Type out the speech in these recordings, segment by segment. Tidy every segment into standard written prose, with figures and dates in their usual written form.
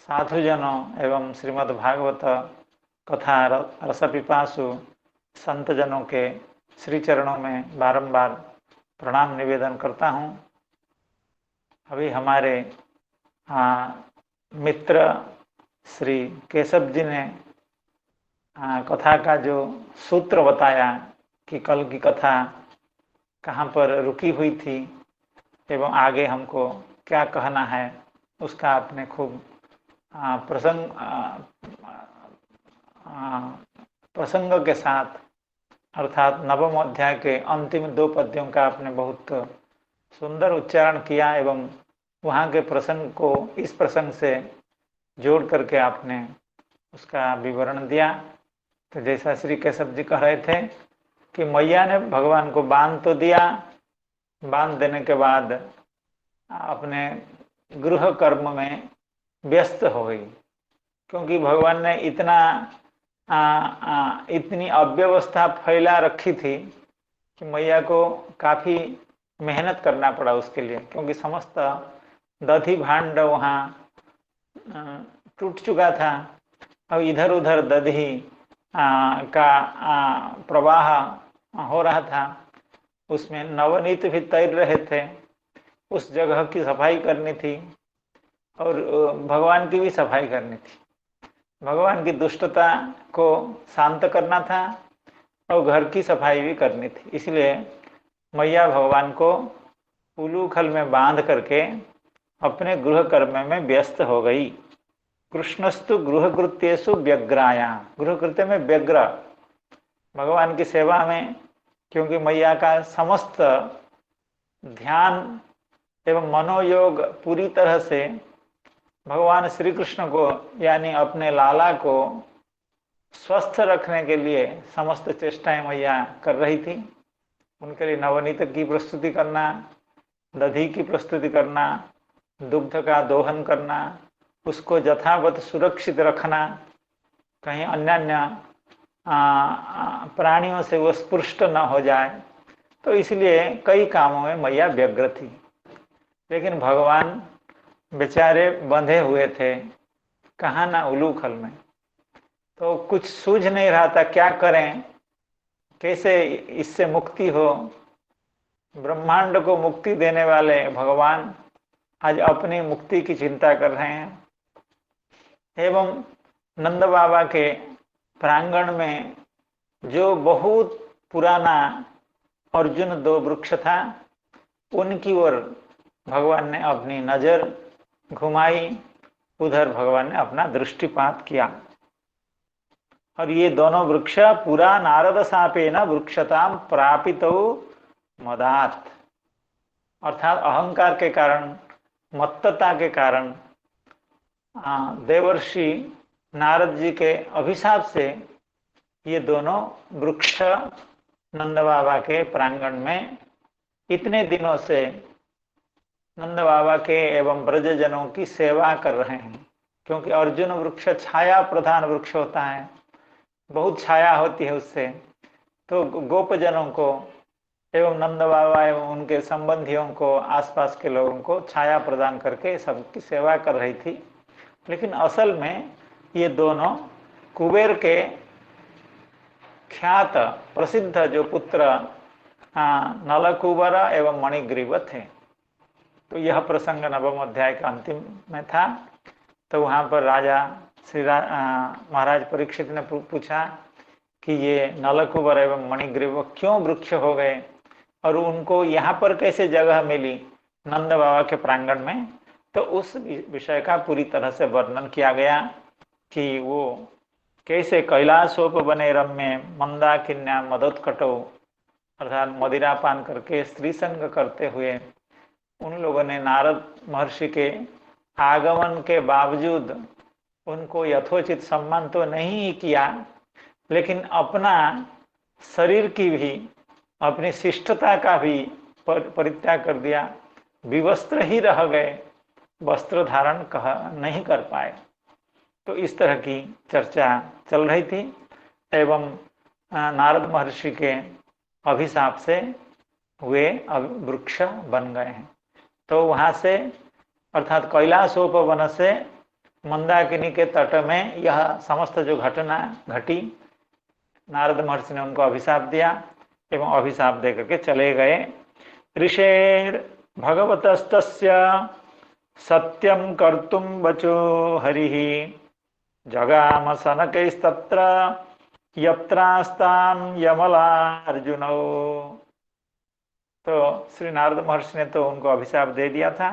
साधुजनों एवं श्रीमद् भागवत कथा रसपिपासु संतजनों के श्री चरणों में बारंबार प्रणाम निवेदन करता हूँ। अभी हमारे मित्र श्री केशव जी ने कथा का जो सूत्र बताया कि कल की कथा कहाँ पर रुकी हुई थी एवं आगे हमको क्या कहना है, उसका आपने खूब प्रसंग के साथ अर्थात नवम अध्याय के अंतिम 2 पद्यों का आपने बहुत सुंदर उच्चारण किया एवं वहाँ के प्रसंग को इस प्रसंग से जोड़ करके आपने उसका विवरण दिया। तो जैसा श्री केशव जी कह रहे थे कि मैया ने भगवान को बांध तो दिया, बांध देने के बाद अपने गृह कर्म में व्यस्त हो गई, क्योंकि भगवान ने इतनी अव्यवस्था फैला रखी थी कि मैया को काफ़ी मेहनत करना पड़ा उसके लिए, क्योंकि समस्त दधि भांड वहाँ टूट चुका था। अब इधर उधर दधि का प्रवाह हो रहा था, उसमें नवनीत भी तैर रहे थे, उस जगह की सफाई करनी थी और भगवान की भी सफाई करनी थी। भगवान की दुष्टता को शांत करना था और घर की सफाई भी करनी थी। इसलिए मैया भगवान को उलूखल में बांध करके अपने गृह कर्म में व्यस्त हो गई। कृष्णस्तु गृहकृत्येषु व्यग्राया, गृहकृत्य में व्यग्र, भगवान की सेवा में, क्योंकि मैया का समस्त ध्यान एवं मनोयोग पूरी तरह से भगवान श्री कृष्ण को यानी अपने लाला को स्वस्थ रखने के लिए समस्त चेष्टाएं मैया कर रही थी। उनके लिए नवनीत की प्रस्तुति करना, दधी की प्रस्तुति करना, दुग्ध का दोहन करना, उसको यथावत सुरक्षित रखना, कहीं अन्य प्राणियों से वो स्पृष्ट न हो जाए, तो इसलिए कई कामों में मैया व्यग्र थी। लेकिन भगवान बेचारे बंधे हुए थे, कहाँ ना उलूखल में, तो कुछ सूझ नहीं रहा था क्या करें, कैसे इससे मुक्ति हो। ब्रह्मांड को मुक्ति देने वाले भगवान आज अपनी मुक्ति की चिंता कर रहे हैं एवं नंद बाबा के प्रांगण में जो बहुत पुराना अर्जुन 2 वृक्ष था, उनकी ओर भगवान ने अपनी नजर घुमाई, उधर भगवान ने अपना दृष्टिपात किया और ये दोनों वृक्ष पुरा नारद शापेन वृक्षताम प्रापितो मदात, अर्थात अहंकार के कारण, मत्तता के कारण देवर्षि नारद जी के अभिशाप से ये दोनों वृक्ष नंद बाबा के प्रांगण में इतने दिनों से नंद बाबा के एवं ब्रजजनों की सेवा कर रहे हैं। क्योंकि अर्जुन वृक्ष छाया प्रधान वृक्ष होता है, बहुत छाया होती है उससे, तो गोपजनों को एवं नंद बाबा एवं उनके संबंधियों को, आसपास के लोगों को छाया प्रदान करके सबकी सेवा कर रही थी। लेकिन असल में ये दोनों कुबेर के ख्यात प्रसिद्ध जो पुत्र नलकुबर एवं मणिग्रीव थे। तो यह प्रसंग नवम अध्याय का अंतिम में था। तो वहाँ पर राजा महाराज परीक्षित ने पूछा कि ये नलकुबर एवं मणिग्रीव क्यों वृक्ष हो गए और उनको यहाँ पर कैसे जगह मिली नंद बाबा के प्रांगण में। तो उस विषय का पूरी तरह से वर्णन किया गया कि वो कैसे कैलाशोप बने रम्य मंदाकिन्या मदोत्कटो, अर्थात मदिरा पान करके स्त्री संग करते हुए उन लोगों ने नारद महर्षि के आगमन के बावजूद उनको यथोचित सम्मान तो नहीं किया, लेकिन अपना शरीर की भी, अपनी शिष्टता का भी परित्याग कर दिया, विवस्त्र ही रह गए, वस्त्र धारण नहीं कर पाए। तो इस तरह की चर्चा चल रही थी एवं नारद महर्षि के अभिशाप से वे वृक्ष बन गए हैं। तो वहाँ से अर्थात कैलाशोपवन से मंदाकिनी के तट में यह समस्त जो घटना घटी, नारद महर्षि ने उनको अभिशाप दिया एवं अभिशाप दे करके चले गए। ऋषेर भगवतस्तस्य सत्यम कर्तुम बचो हरिः जगाम सनकैस्तत्र यत्रास्ताम यमलार्जुनौ। तो श्री नारद महर्षि ने तो उनको अभिशाप दे दिया था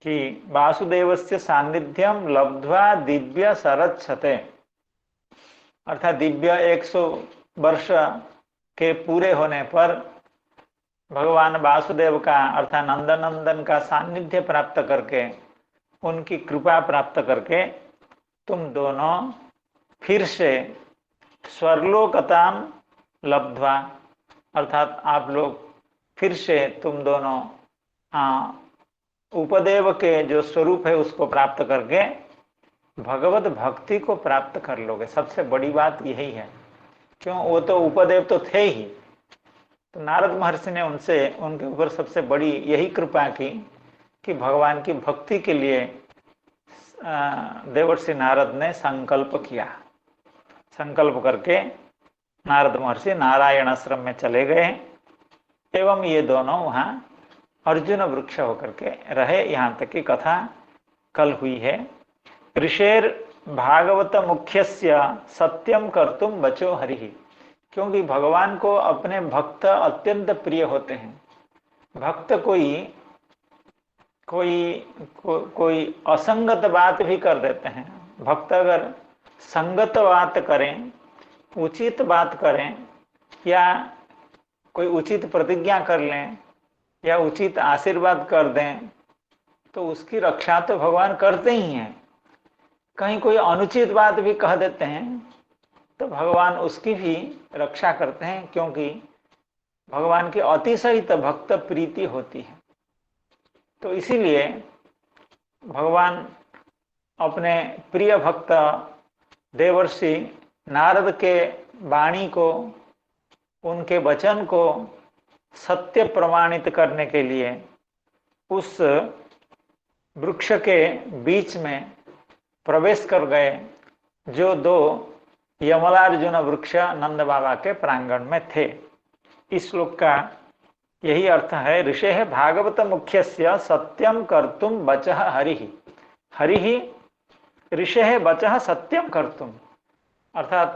कि वासुदेवस्य सान्निध्यम लब्ध्वा दिव्य सरच्छते, अर्थात दिव्य 100 वर्ष के पूरे होने पर भगवान वासुदेव का अर्थात नंदनंदन का सान्निध्य प्राप्त करके, उनकी कृपा प्राप्त करके तुम दोनों फिर से स्वर्लोकताम लब्ध्वा, अर्थात आप लोग फिर से तुम दोनों उपदेव के जो स्वरूप है उसको प्राप्त करके भगवत भक्ति को प्राप्त कर लोगे। सबसे बड़ी बात यही है, क्यों, वो तो उपदेव तो थे ही, तो नारद महर्षि ने उनसे उनके ऊपर सबसे बड़ी यही कृपा की कि भगवान की भक्ति के लिए देवर्षि नारद ने संकल्प किया। संकल्प करके नारद महर्षि नारायण आश्रम में चले गए एवं ये दोनों वहां अर्जुन वृक्ष होकर के रहे। यहाँ तक की कथा कल हुई है। ऋषेर भागवत मुख्यस्य सत्यम कर्तुम बचो हरिः, क्योंकि भगवान को अपने भक्त अत्यंत प्रिय होते हैं। भक्त कोई असंगत बात भी कर देते हैं। भक्त अगर संगत बात करें, उचित बात करें, या कोई उचित प्रतिज्ञा कर लें या उचित आशीर्वाद कर दें, तो उसकी रक्षा तो भगवान करते ही हैं। कहीं कोई अनुचित बात भी कह देते हैं तो भगवान उसकी भी रक्षा करते हैं, क्योंकि भगवान की अतिशयित भक्त प्रीति होती है। तो इसीलिए भगवान अपने प्रिय भक्त देवर्षि नारद के वाणी को, उनके वचन को सत्य प्रमाणित करने के लिए उस वृक्ष के बीच में प्रवेश कर गए, जो दो यमलार्जुन वृक्ष नंद बाबा के प्रांगण में थे। इस श्लोक का यही अर्थ है। ऋषे भागवत मुख्यस्य सत्यम कर्तुम वचः हरिः। हरिः ऋषे वचः सत्यम कर्तुम, अर्थात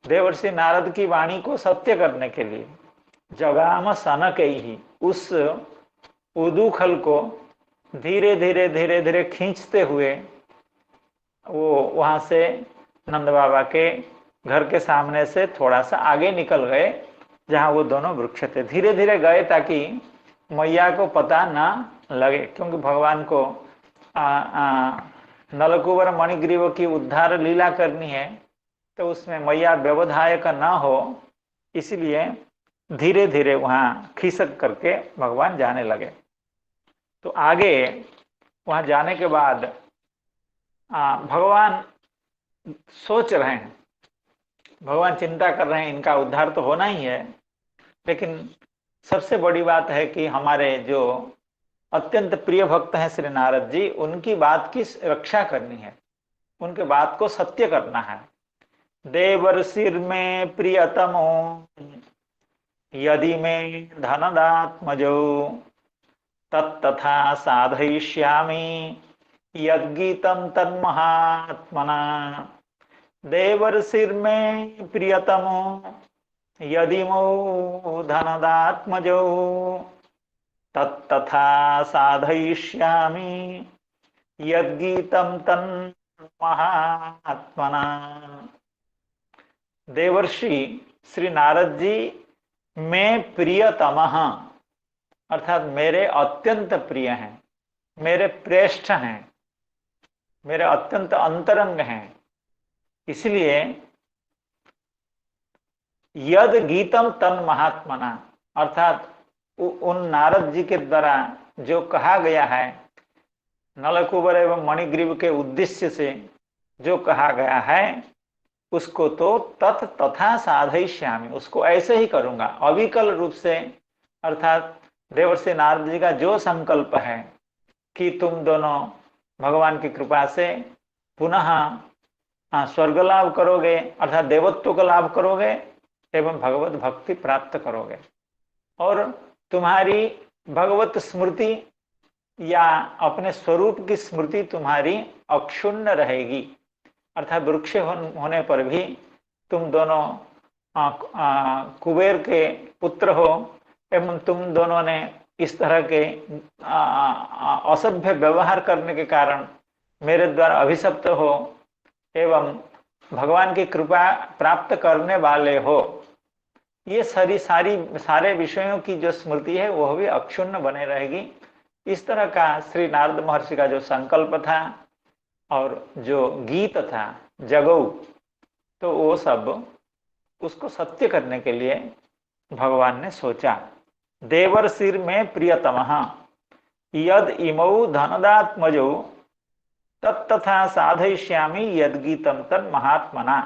देवर्षि नारद की वाणी को सत्य करने के लिए जगाम सनकैहि, उस उदूखल को धीरे धीरे खींचते हुए वो वहां से नंद बाबा के घर के सामने से थोड़ा सा आगे निकल गए, जहां वो दोनों वृक्ष थे। धीरे धीरे गए ताकि मैया को पता ना लगे, क्योंकि भगवान को नलकुबर मणिग्रीव की उद्धार लीला करनी है, तो उसमें मैया व्यवधायक न हो, इसलिए धीरे धीरे वहां खिसक करके भगवान जाने लगे। तो आगे वहां जाने के बाद भगवान सोच रहे हैं, भगवान चिंता कर रहे हैं, इनका उद्धार तो होना ही है, लेकिन सबसे बड़ी बात है कि हमारे जो अत्यंत प्रिय भक्त हैं श्री नारद जी, उनकी बात की रक्षा करनी है, उनके बात को सत्य करना है। देवर्षिर में प्रियतमो यदि में धनदात्मजो तत्तथा साधयिष्यामि यद्गीतम तन्महात्मना। देवर्षिर में प्रियतमो यदि मो धनदात्मजो तत्तथा साधयिष्यामि यद्गीतम तन्महात्मना। देवर्षि श्री नारद जी में प्रियतमः, अर्थात मेरे अत्यंत प्रिय हैं, मेरे प्रेष्ठ हैं, मेरे अत्यंत अंतरंग हैं। इसलिए यद गीतम तन महात्मना, अर्थात उन नारद जी के द्वारा जो कहा गया है, नलकुबर एवं मणिग्रीव के उद्देश्य से जो कहा गया है, उसको तो तत् तथा साधयिष्यामि, उसको ऐसे ही करूंगा अविकल रूप से। अर्थात देवर्षि नारद जी का जो संकल्प है कि तुम दोनों भगवान की कृपा से पुनः स्वर्ग लाभ करोगे, अर्थात देवत्व का लाभ करोगे एवं भगवत भक्ति प्राप्त करोगे। और तुम्हारी भगवत स्मृति या अपने स्वरूप की स्मृति तुम्हारी अक्षुण्ण रहेगी, अर्थात वृक्ष होने पर भी तुम दोनों कुबेर के पुत्र हो एवं तुम दोनों ने इस तरह के असभ्य व्यवहार करने के कारण मेरे द्वारा अभिशप्त हो एवं भगवान की कृपा प्राप्त करने वाले हो। ये सारे विषयों की जो स्मृति है वह भी अक्षुण्ण बने रहेगी। इस तरह का श्री नारद महर्षि का जो संकल्प था और जो गीत था जगौ, तो वो सब उसको सत्य करने के लिए भगवान ने सोचा। देवर्षिर में प्रियतमः यद इमौ धनदात्मजौ तत्तथा साधयिष्यामि यद गीतम तन महात्मना।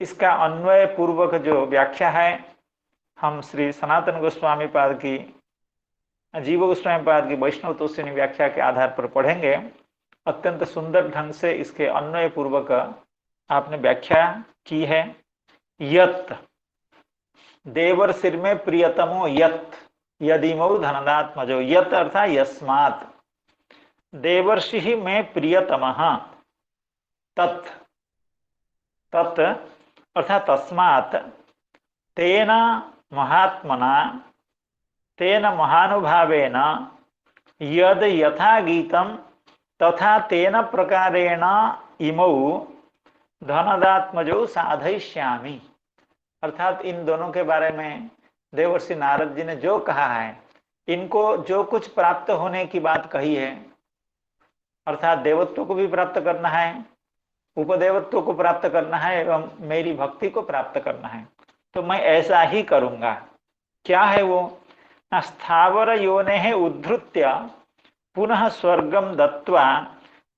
इसका अन्वय पूर्वक जो व्याख्या है हम श्री सनातन गोस्वामी पाद की, जीव गोस्वामी पाद की वैष्णव तोषिणी व्याख्या के आधार पर पढ़ेंगे। अत्यंत सुंदर ढंग से इसके अन्वय पूर्वक आपने व्याख्या की है। यत देवर्षिर में प्रियतमो यत यदिमौ धनदात्मजो, यत अर्थात यस्मात्, देवर्षि में प्रियतमः तत्, तत् अर्थात तस्मात्, तेन महात्मना तेन महानुभावेन यद यथा गीतम तथा तेन प्रकारेण इमौ धनदात्मजौ साधयिष्यामि। अर्थात इन दोनों के बारे में देवर्षि नारद जी ने जो कहा है, इनको जो कुछ प्राप्त होने की बात कही है, अर्थात देवत्व को भी प्राप्त करना है, उपदेवत्व को प्राप्त करना है एवं मेरी भक्ति को प्राप्त करना है, तो मैं ऐसा ही करूंगा। क्या है वो? स्थावर योने उद्धृत्य पुनः स्वर्गम दत्वा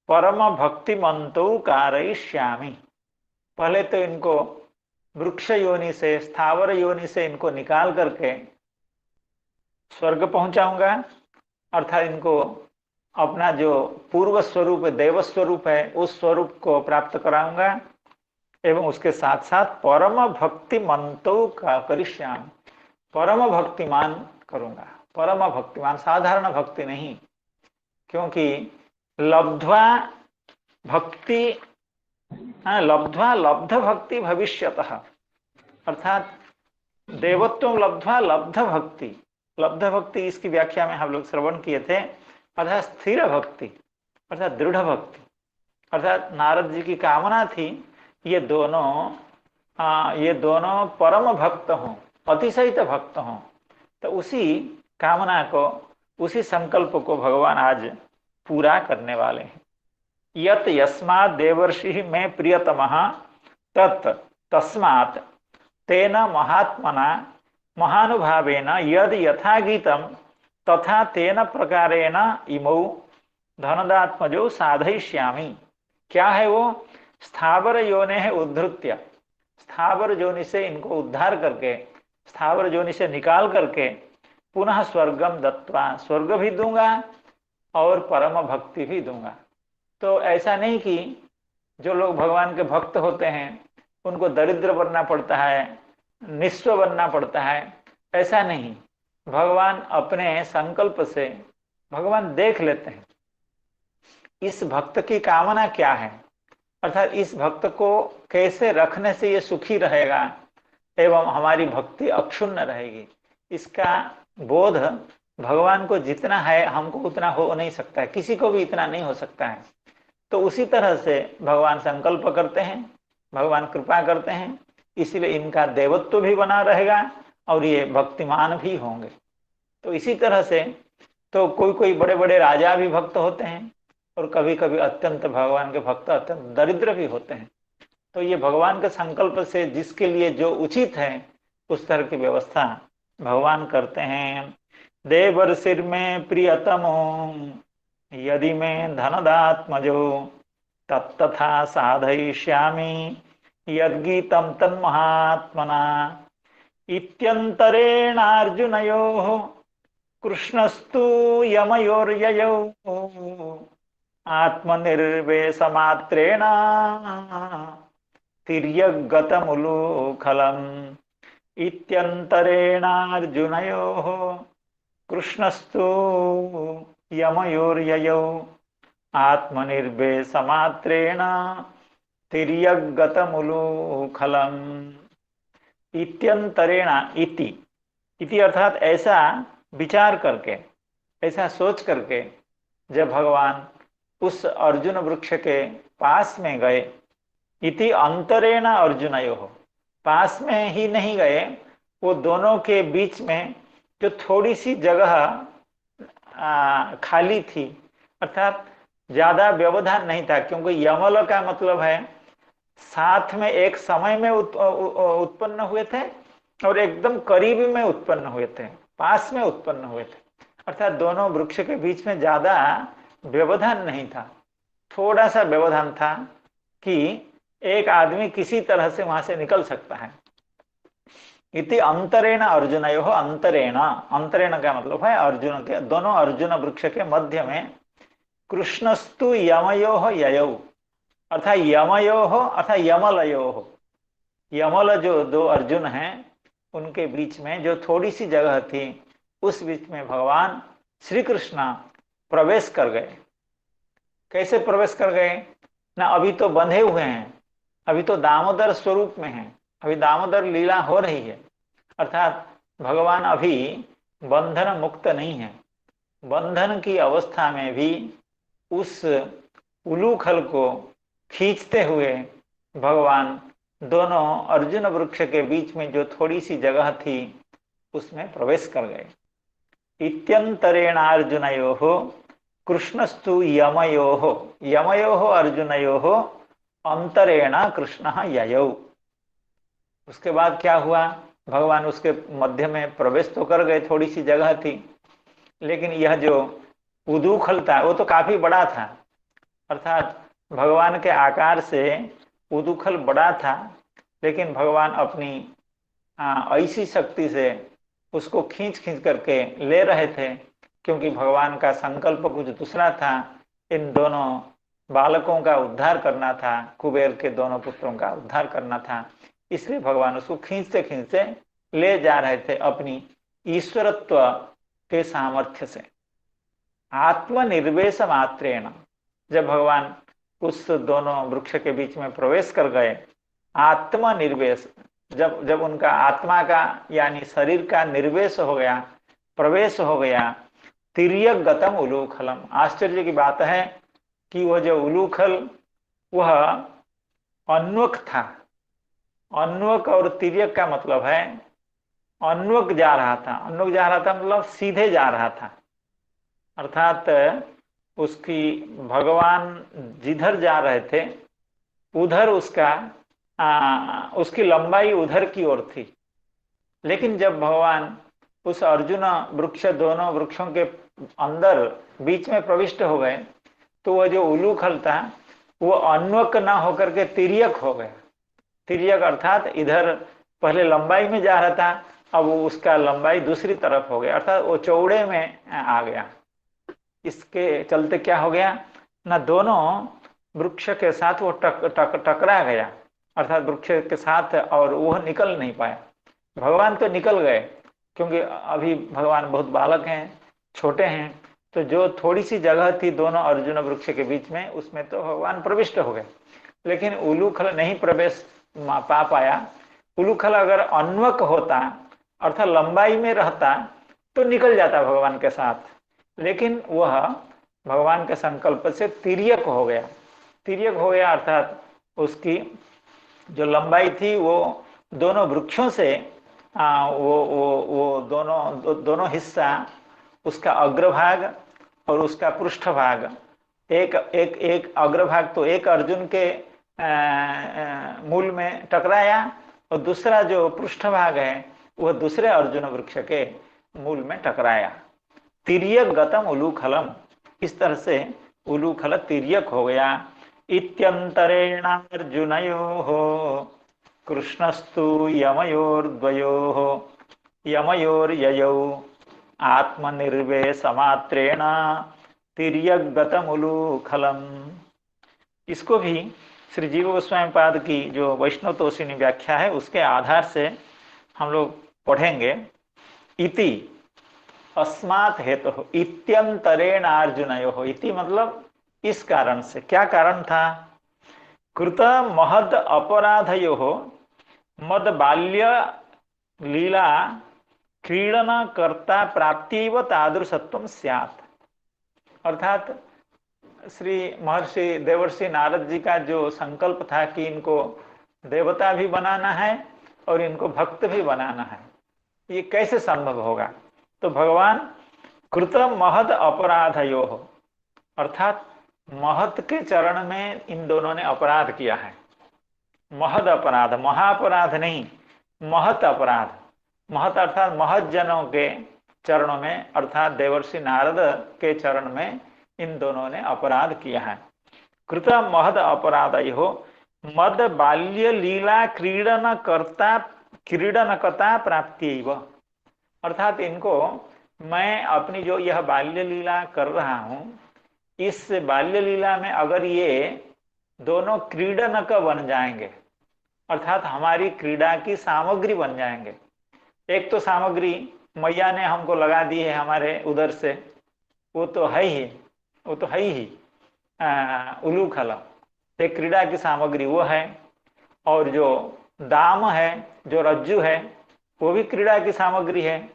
परम भक्तिमंतो कारयिष्यामि। पहले तो इनको वृक्ष योनि से, स्थावर योनि से इनको निकाल करके स्वर्ग पहुंचाऊंगा, अर्थात इनको अपना जो पूर्व स्वरूप देव स्वरूप है उस स्वरूप को प्राप्त कराऊंगा एवं उसके साथ साथ परम भक्तिमंतो का करिष्यामि, परम भक्तिमान करूंगा। परम भक्तिमान, साधारण भक्ति नहीं, क्योंकि लब्ध्वा भक्ति, लब्ध्वा लब्ध भक्ति भविष्यतः, अर्थात देवत्व लब्ध्वा लब्ध भक्ति। लब्ध भक्ति इसकी व्याख्या में हम लोग श्रवण किए थे, अर्थात स्थिर भक्ति, अर्थात दृढ़ भक्ति। अर्थात नारद जी की कामना थी ये दोनों परम भक्त हों, अतिशयित भक्त हों। तो उसी कामना को, उसी संकल्प को भगवान आज पूरा करने वाले हैं। यत यस्मात् देवर्षि में प्रियतमः तत् तस्मात् तेन महात्मना महानुभावेन यद यथा गीतम तथा तेन प्रकारेण इमौ धनदात्मजौ साधयिष्यामि। क्या है वो? स्थावर योने है उद्धृत्य, स्थावर योनि से इनको उद्धार करके, स्थावर योनि से निकाल करके पुनः स्वर्गम दत्वा, स्वर्ग भी दूंगा और परम भक्ति भी दूंगा। तो ऐसा नहीं कि जो लोग भगवान के भक्त होते हैं उनको दरिद्र बनना पड़ता है, निस्व बनना पड़ता है, ऐसा नहीं। भगवान अपने संकल्प से भगवान देख लेते हैं इस भक्त की कामना क्या है, अर्थात इस भक्त को कैसे रखने से ये सुखी रहेगा एवं हमारी भक्ति अक्षुण्ण रहेगी। इसका बोध भगवान को जितना है हमको उतना हो नहीं सकता है, किसी को भी इतना नहीं हो सकता है। तो उसी तरह से भगवान संकल्प करते हैं, भगवान कृपा करते हैं, इसलिए इनका देवत्व भी बना रहेगा और ये भक्तिमान भी होंगे। तो इसी तरह से तो कोई कोई बड़े बड़े राजा भी भक्त होते हैं और कभी कभी अत्यंत भगवान के भक्त अत्यंत दरिद्र भी होते हैं। तो ये भगवान के संकल्प से जिसके लिए जो उचित है उस तरह की व्यवस्था भगवान करते हैं। देवर्षिर में प्रियतमो यदि में धनदात्मजो तत्तथा साधयिष्यामि यद्गीतम तन्महात्मना। इत्यंतरेणार्जुनयोः कृष्णस्तु यमयोर्ययौ आत्मनिर्वेशमात्रेण तिर्यगतमुलूखलम् इत्यन्तरेणार्जुनयोः कृष्णस्तु यमयोर्ययौ आत्मनिर्वेशमात्रेण तिर्यगतमुलूखलम् इत्यंतरेण इति इति अर्थात ऐसा विचार करके, ऐसा सोच करके जब भगवान उस अर्जुन वृक्ष के पास में गए, इति अंतरेण अर्जुनयोः, पास में ही नहीं गए, वो दोनों के बीच में जो थोड़ी सी जगह खाली थी, अर्थात ज्यादा व्यवधान नहीं था, क्योंकि यमल का मतलब है साथ में एक समय में उत्पन्न हुए थे और एकदम करीब में उत्पन्न हुए थे, पास में उत्पन्न हुए थे, अर्थात दोनों वृक्ष के बीच में ज्यादा व्यवधान नहीं था, थोड़ा सा व्यवधान था कि एक आदमी किसी तरह से वहां से निकल सकता है। इति अंतरेण अर्जुनयोः, अंतरेण, अंतरेण का मतलब है अर्जुन के, दोनों अर्जुन वृक्ष के मध्य में कृष्णस्तु यमयोः ययौ, अर्थात यमयोः अर्थात यमलयोः, यमल जो दो अर्जुन हैं उनके बीच में जो थोड़ी सी जगह थी, उस बीच में भगवान श्री कृष्ण प्रवेश कर गए। कैसे प्रवेश कर गए ना, अभी तो बंधे हुए हैं, अभी तो दामोदर स्वरूप में हैं, अभी दामोदर लीला हो रही है, अर्थात भगवान अभी बंधन मुक्त नहीं है। बंधन की अवस्था में भी उस उलूखल को खींचते हुए भगवान दोनों अर्जुन वृक्ष के बीच में जो थोड़ी सी जगह थी उसमें प्रवेश कर गए। इत्यंतरेणार्जुनयोः कृष्णस्तु यमयोः, यमयोः अर्जुनयोः अंतरेण कृष्णः ययौ। उसके बाद क्या हुआ, भगवान उसके मध्य में प्रवेश तो कर गए, थोड़ी सी जगह थी, लेकिन यह जो उदूखल था वो तो काफी बड़ा था, अर्थात भगवान के आकार से उदूखल बड़ा था, लेकिन भगवान अपनी ऐसी शक्ति से उसको खींच खींच करके ले रहे थे, क्योंकि भगवान का संकल्प कुछ दूसरा था, इन दोनों बालकों का उद्धार करना था, कुबेर के दोनों पुत्रों का उद्धार करना था, इसलिए भगवान उसको खींचते खींचते ले जा रहे थे अपनी ईश्वरत्व के सामर्थ्य से। आत्मनिर्वेश मात्रेण, जब भगवान उस दोनों वृक्ष के बीच में प्रवेश कर गए, आत्मनिर्वेश, जब उनका आत्मा का यानी शरीर का निर्वेश हो गया, प्रवेश हो गया, तिर्यक गतम उलूखलम। आश्चर्य की बात है कि वह जो उलूखल वह अन्वक था। अन्वक और तिर्यक का मतलब है अन्वक जा रहा था, अन्वक जा रहा था मतलब सीधे जा रहा था, अर्थात उसकी भगवान जिधर जा रहे थे उधर उसकी लंबाई उधर की ओर थी। लेकिन जब भगवान उस अर्जुन वृक्ष, दोनों वृक्षों के अंदर बीच में प्रविष्ट हो गए, तो वह जो उलूखल था वो अन्वक न होकर के तिर्यक हो गया। तिर्यक अर्थात इधर पहले लंबाई में जा रहा था, अब उसका लंबाई दूसरी तरफ हो गया, अर्थात वो चौड़े में आ गया। इसके चलते क्या हो गया ना, दोनों वृक्ष के साथ वो टकरा गया, अर्थात वृक्ष के साथ, और वह निकल नहीं पाया। भगवान तो निकल गए, क्योंकि अभी भगवान बहुत बालक हैं, छोटे हैं, तो जो थोड़ी सी जगह थी दोनों अर्जुन वृक्ष के बीच में, उसमें तो भगवान प्रविष्ट हो गए, लेकिन उलूखल नहीं प्रवेश पा पाया। उलूखल अगर अन्वक होता अर्थात लंबाई में रहता तो निकल जाता भगवान के साथ, लेकिन वह भगवान के संकल्प से तिर्यक हो गया। तिर्यक हो गया अर्थात उसकी जो लंबाई थी वो दोनों वृक्षों से वो दोनों हिस्सा, उसका अग्रभाग और उसका पृष्ठभाग, एक अग्रभाग तो एक अर्जुन के मूल में टकराया, और दूसरा जो पृष्ठभाग है वह दूसरे अर्जुन वृक्ष के मूल में टकराया। तिर्यक गतम उलूखलम, इस तरह से उलूखल तिर्यक हो गया। इत्यंतरेणार्जुनयोः कृष्णस्तु यमयोर्द्वयोः यमयोर्ययौ आत्मनिर्वेशमात्रेण तिर्यगतम उलूखलम। इसको भी श्री जीव गोस्वामी पाद की जो वैष्णव तोषिणी व्याख्या है उसके आधार से हम लोग पढ़ेंगे। इति अस्मात् हेतु हो इत्यंतरेण अर्जुनयो, इति मतलब इस कारण से। क्या कारण था? कृत महद अपराधयो मद बाल्य लीला क्रीडन कर्ता प्राप्तिव तादृशत्वम स्यात्। अर्थात श्री महर्षि देवर्षि नारद जी का जो संकल्प था कि इनको देवता भी बनाना है और इनको भक्त भी बनाना है, ये कैसे संभव होगा? तो भगवान कृत महद अपराधयो, अर्थात महत के चरण में इन दोनों ने अपराध किया है। महद अपराध, महाअपराध नहीं, महत अपराध। महत अर्थात महत जनों के चरणों में, अर्थात देवर्षि नारद के चरण में इन दोनों ने अपराध किया है। कृत महद अपराधयो मद बाल्य लीला क्रीडनकता प्राप्ति, अर्थात इनको मैं अपनी जो यह बाल्य लीला कर रहा हूं, इस बाल्य लीला में अगर ये दोनों क्रीडनक बन जाएंगे, अर्थात हमारी क्रीड़ा की सामग्री बन जाएंगे। एक तो सामग्री मैया ने हमको लगा दी है हमारे उधर से, वो तो है ही, वो तो है ही उलूखल, एक क्रीड़ा की सामग्री वो है। और जो दाम है, जो रज्जु है, वो भी क्रीड़ा की सामग्री है।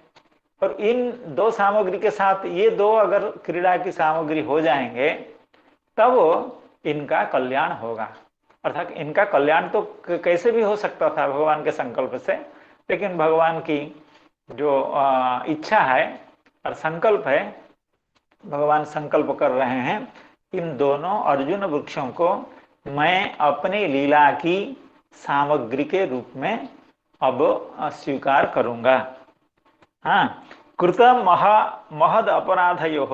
और इन दो सामग्री के साथ ये दो अगर क्रीड़ा की सामग्री हो जाएंगे तब इनका कल्याण होगा। अर्थात इनका कल्याण तो कैसे भी हो सकता था भगवान के संकल्प से, लेकिन भगवान की जो इच्छा है और संकल्प है, भगवान संकल्प कर रहे हैं इन दोनों अर्जुन वृक्षों को मैं अपनी लीला की सामग्री के रूप में अब स्वीकार करूंगा। हाँ, कृत महद अपराधयो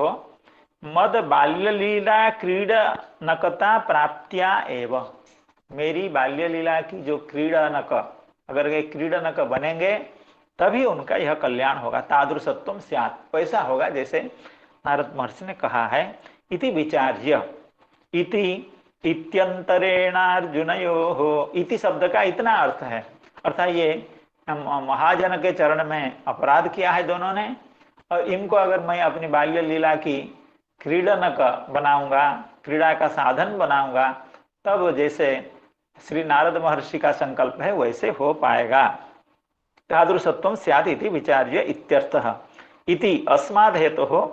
मद बाल्य लीला क्रीडनकता प्राप्त्या एव, मेरी बाल्य लीला की जो क्रीडनक, अगर ये क्रीडनक बनेंगे तभी उनका यह कल्याण होगा। तादृशत्वम स्यात्, वैसा होगा जैसे नारद महर्षि ने कहा है। इति विचार्य, इति इत्यंतरेणार्जुनयोः, इति शब्द का इतना अर्थ है, अर्थात ये महाजन के चरण में अपराध किया है दोनों ने, और इनको अगर मैं अपनी बाल्य लीला की क्रीडनक बनाऊंगा, क्रीड़ा का साधन बनाऊंगा, तब जैसे श्री नारद महर्षि का संकल्प है वैसे हो पाएगा। तादृशत्वं स्यात् इति विचार्य इत्यर्थः। इति अस्माद् हेतुः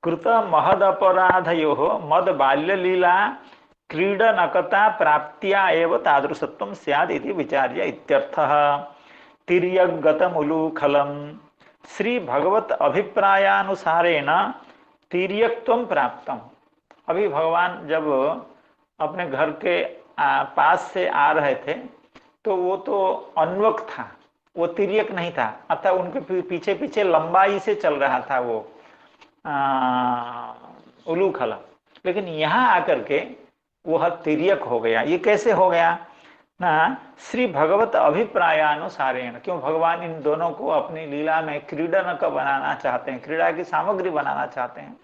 कृत महदपराधयोः मद बाल्य लीला क्रीडनकता प्राप्त्या एव तादृशत्वं स्यात् इति विचार्य इत्यर्थः। तिर्यगतमुलूखलम, श्री भगवत अभिप्रायानुसारेण तिर्यक्त्वं प्राप्तम। अभी भगवान जब अपने घर के पास से आ रहे थे तो वो तो अन्वक था, वो तिर्यक नहीं था, अर्थात उनके पीछे पीछे लंबाई से चल रहा था वो उलूखल, लेकिन यहाँ आकर के वह तिर्यक हो गया। ये कैसे हो गया ना? श्री भगवत अभिप्रायानुसारेण, क्यों भगवान इन दोनों को अपनी लीला में क्रीडनक बनाना चाहते हैं, क्रीड़ा की सामग्री बनाना चाहते हैं।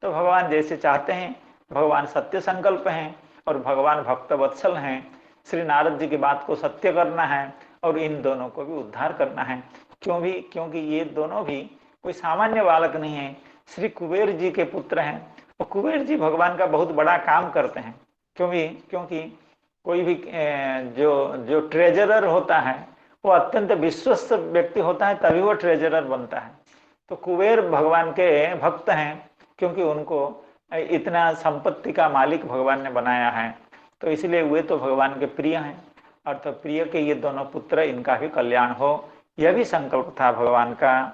तो भगवान जैसे चाहते हैं, भगवान सत्य संकल्प हैं और भगवान भक्त वत्सल हैं। श्री नारद जी की बात को सत्य करना है और इन दोनों को भी उद्धार करना है। क्योंकि ये दोनों भी कोई सामान्य बालक नहीं है, श्री कुबेर जी के पुत्र हैं। और कुबेर जी भगवान का बहुत बड़ा काम करते हैं, क्योंकि कोई भी जो ट्रेजरर होता है वो अत्यंत विश्वस्त व्यक्ति होता है, तभी वो ट्रेजरर बनता है। तो कुबेर भगवान के भक्त हैं, क्योंकि उनको इतना संपत्ति का मालिक भगवान ने बनाया है, तो इसलिए वे तो भगवान के प्रिय हैं। और तो प्रिय के ये दोनों पुत्र, इनका भी कल्याण हो, यह भी संकल्प था भगवान का।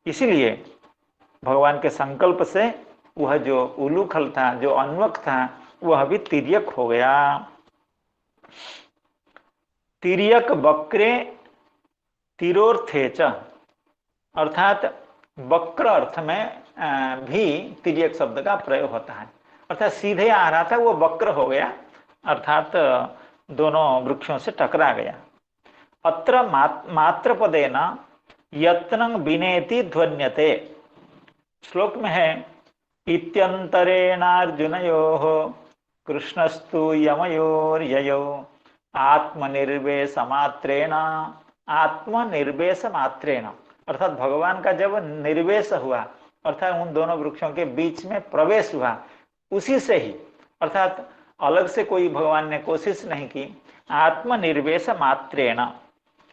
इसीलिए भगवान के संकल्प से वह जो उलूखल था, जो अन्वक था, वह भी तिर्यक हो गया। तिर्यक वक्रे तिरोर्थे च, अर्थात वक्र अर्थ में भी तिर्यक शब्द का प्रयोग होता है। अर्थात सीधे आ रहा था वो वक्र हो गया, अर्थात दोनों वृक्षों से टकरा गया। अत्र मात्र पदेन यत्नं विनेति ध्वन्यते, श्लोक में है इत्यंतरेणार्जुनयोः कृष्णस्तु यमयोर्ययौ आत्मनिर्वेश मात्रेण। आत्मनिर्वेश मात्रेण अर्थात भगवान का जब निर्वेश हुआ अर्थात उन दोनों वृक्षों के बीच में प्रवेश हुआ उसी से ही, अर्थात अलग से कोई भगवान ने कोशिश नहीं की। आत्मनिर्वेश मात्रेण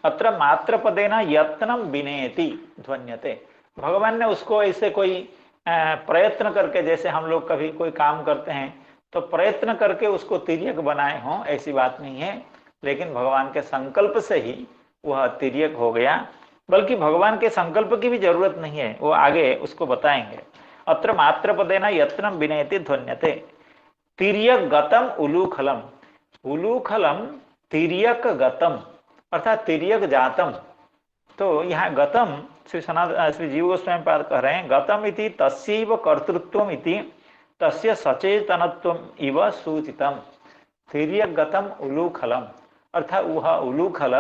अत्र मात्र पदेन यत्नम विनेति ध्वन्यते। भगवान ने उसको ऐसे कोई प्रयत्न करके, जैसे हम लोग कभी कोई काम करते हैं तो प्रयत्न करके उसको तिर्यक बनाए हों, ऐसी बात नहीं है, लेकिन भगवान के संकल्प से ही वह तिर्यक हो गया। बल्कि भगवान के संकल्प की भी जरूरत नहीं है, वो आगे उसको बताएंगे। अत्र मात्र पदेन यत्नम विनेति ध्वन्यते। तिर्यक गतम उलूखलम, उलूखलम तिर्यक गतम अर्थात तिर्यक जातम। तो यहाँ गतम श्री जीव गोस्वामी पाद कह रहे हैं, गतम इति तस्यैव कर्तृत्वम इति तस्य सचेतनत्वम इव सूचितम। तिर्यक गतम उलूखलम अर्थात वह उलूखल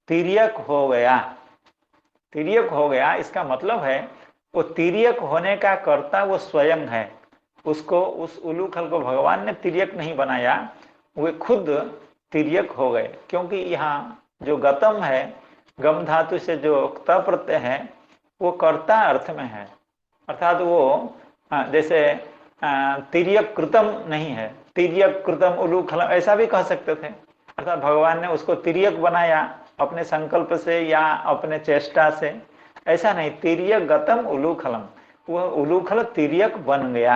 तिर्यक हो गया। तिर्यक हो गया इसका मतलब है वो तिर्यक होने का कर्ता वो स्वयं है। उसको, उस उलूखल को भगवान ने तिर्यक नहीं बनाया, वे खुद तिर्यक हो गए। क्योंकि यहाँ जो गतम है, गम धातु से जो क्त प्रत्यय है वो कर्ता अर्थ में है, अर्थात वो जैसे तिर्यक कृतम नहीं है, तिर्यक कृतम उलूखलम ऐसा भी कह सकते थे। अर्थात भगवान ने उसको तिर्यक बनाया अपने संकल्प से या अपने चेष्टा से, ऐसा नहीं। तिर्यक गतम उलूखलम, वह उलूखल तिर्यक बन गया,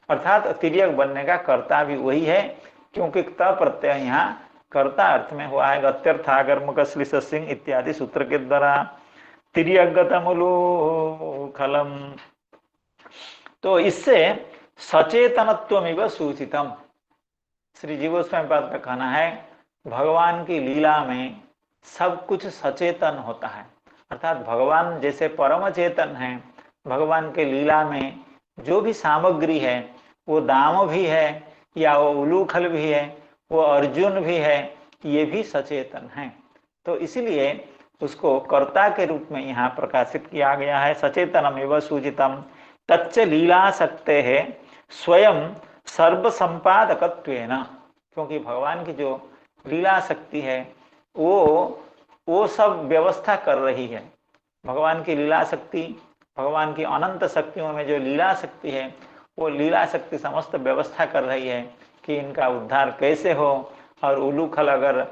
अर्थात तिर्यक बनने का कर्ता भी वही है, क्योंकि क्त प्रत्यय यहाँ कर्ता अर्थ में हुआ है। गत्यर्थागर्मक श्लिष सिंह इत्यादि सूत्र के द्वारा तिर्यक गतम उलूखलम। तो इससे सचेतनत्वमिव सूचितम। श्री जीव गोस्वामी पाद का कहना है भगवान की लीला में सब कुछ सचेतन होता है, अर्थात भगवान जैसे परम चेतन है, भगवान के लीला में जो भी सामग्री है, वो दाम भी है या वो उलूखल भी है, वो अर्जुन भी है, ये भी सचेतन है। तो इसलिए उसको कर्ता के रूप में यहाँ प्रकाशित किया गया है। सचेतनम एवं सूचितम तच्च लीला सकते है स्वयं सर्व संपादकत्वेन। क्योंकि भगवान की जो लीला शक्ति है वो सब व्यवस्था कर रही है। भगवान की लीला शक्ति, भगवान की अनंत शक्तियों में जो लीला शक्ति है वो लीला शक्ति समस्त व्यवस्था कर रही है कि इनका उद्धार कैसे हो। और उलूखल अगर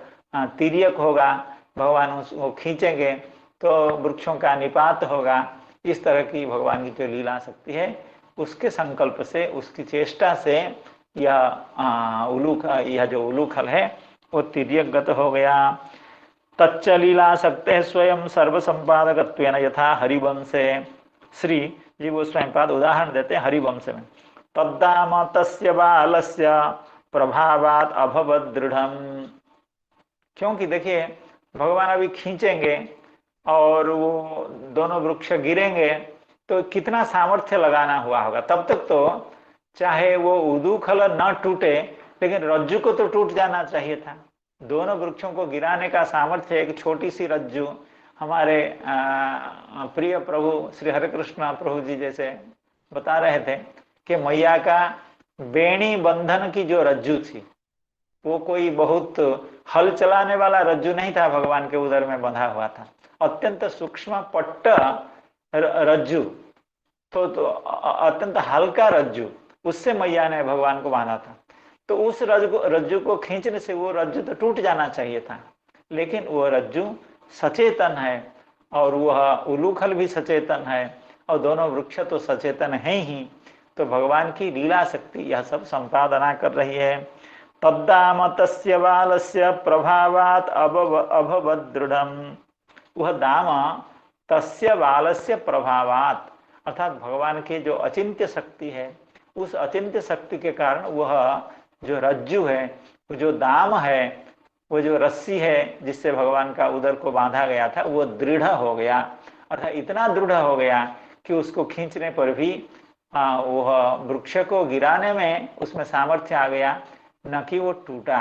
तिर्यक होगा, भगवान उसको खींचेंगे तो वृक्षों का निपात होगा। इस तरह की भगवान की जो लीला शक्ति है उसके संकल्प से, उसकी चेष्टा से यह जो उलूखल है वो तिर्यकगत हो गया। तच्च लीला शक्ति स्वयं सर्व संपादकत्वेन यथा हरिवंशे। श्री जीव गोस्वामी पाद उदाहरण देते हैं हरिवंश में। तद्दाम तस्य बालस्य प्रभावात अभवद दृढ़म। क्योंकि देखिए भगवान अभी खींचेंगे और वो दोनों वृक्ष गिरेंगे तो कितना सामर्थ्य लगाना हुआ होगा। तब तक तो चाहे वो उलूखल न टूटे लेकिन रज्जु को तो टूट जाना चाहिए था। दोनों वृक्षों को गिराने का सामर्थ्य एक छोटी सी रज्जु, हमारे प्रिय प्रभु श्री हरे कृष्ण प्रभु जी जैसे बता रहे थे कि मैया का बेणी बंधन की जो रज्जु थी वो कोई बहुत हल चलाने वाला रज्जु नहीं था, भगवान के उदर में बंधा हुआ था। अत्यंत सूक्ष्म पट्ट रज्जु तो अत्यंत हल्का रज्जु, उससे मैया ने भगवान को बांधा था। तो उस रज्जु को खींचने से वो रज्जु तो टूट जाना चाहिए था, लेकिन वो रज्जु सचेतन है और वह उलूखल भी सचेतन है और दोनों वृक्ष तो सचेतन है ही। तो भगवान की लीला शक्ति यह सब संपादना कर रही है। तद्दाम तस्य बालस्य प्रभावात अभवद दृढ़म। वह दाम तस्य बालस्य प्रभावात अर्थात भगवान की जो अचिंत्य शक्ति है उस अचिंत्य शक्ति के कारण वह जो रज्जु है, वो जो दाम है, वो जो रस्सी है जिससे भगवान का उदर को बांधा गया था वो दृढ़ हो गया। अर्थात इतना दृढ़ हो गया कि उसको खींचने पर भी वह वृक्ष को गिराने में उसमें सामर्थ्य आ गया, न कि वो टूटा।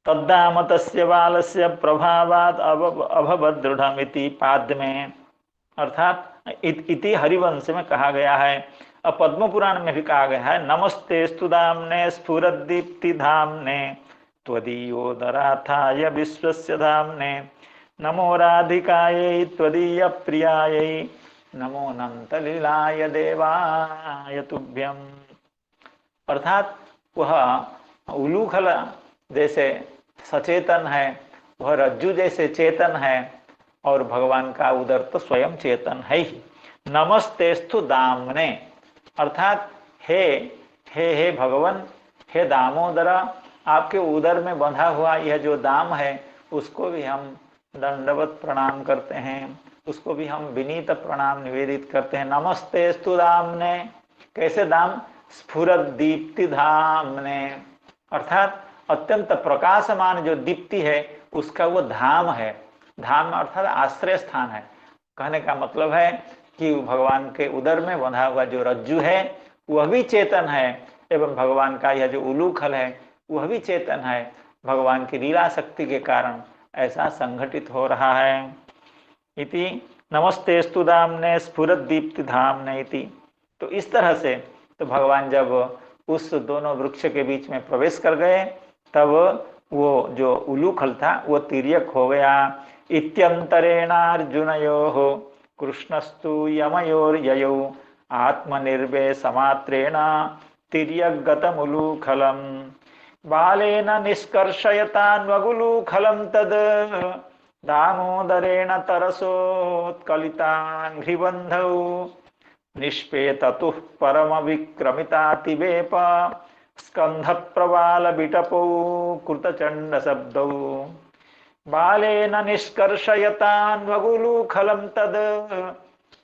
तद्दाम तस्य बालस्य प्रभावात अभवद दृढ़मिति पाद में, अर्थात इति हरिवंश में कहा गया है। अब पद्म पुराण में भी कहा गया है, नमस्ते स्तुदाम्ने स्फुरदीप्ति धामने त्वदीयोदराथाय विश्वस्य धामने नमो राधिकायै त्वदीय प्रियायै नमो अनंत लीलाय देवाय तुभ्यम। अर्थात वह उलूखल जैसे सचेतन है, वह रज्जु जैसे चेतन है, और भगवान का उदर तो स्वयं चेतन है ही। नमस्तेस्तु दामने, अर्थात हे हे हे भगवान, हे दामोदर, आपके उदर में बंधा हुआ यह जो दाम है उसको भी हम दंडवत प्रणाम करते हैं, उसको भी हम विनीत प्रणाम निवेदित करते हैं। नमस्तेस्तु दामने, कैसे दाम? स्फुरत दीप्ति धामने, अर्थात अत्यंत प्रकाशमान जो दीप्ति है उसका वो धाम है। धाम अर्थात आश्रय स्थान है। कहने का मतलब है कि भगवान के उदर में बंधा हुआ जो रज्जु है वह भी चेतन है, एवं भगवान का यह जो उलूखल है वह भी चेतन है। भगवान की लीला शक्ति के कारण ऐसा संघटित हो रहा है। इति नमस्तेस्तु दामने स्फुरत दीप्ति धामने इति। तो इस तरह से तो भगवान जब उस दोनों वृक्ष के बीच में प्रवेश कर गए तब वो जो उलूखल था वो तिर्यक हो गया। इत्यंतरेणार्जुनयोः कृष्णस्तु यमयोर्ययौ आत्मनिर्वेशमात्रेण तिर्यगतमुलूखलम् बालेन निष्कर्षयतान्वगुलूखलं तद् दामोदरेण तरसोत्कलिताङ्घ्रिबन्धौ निष्पेततुः परमविक्रमितातिवेप स्कन्धप्रवालबिटपौ कृतचण्डशब्दौ बालेन निष्कर्षयतान्वगुलूखलं तद्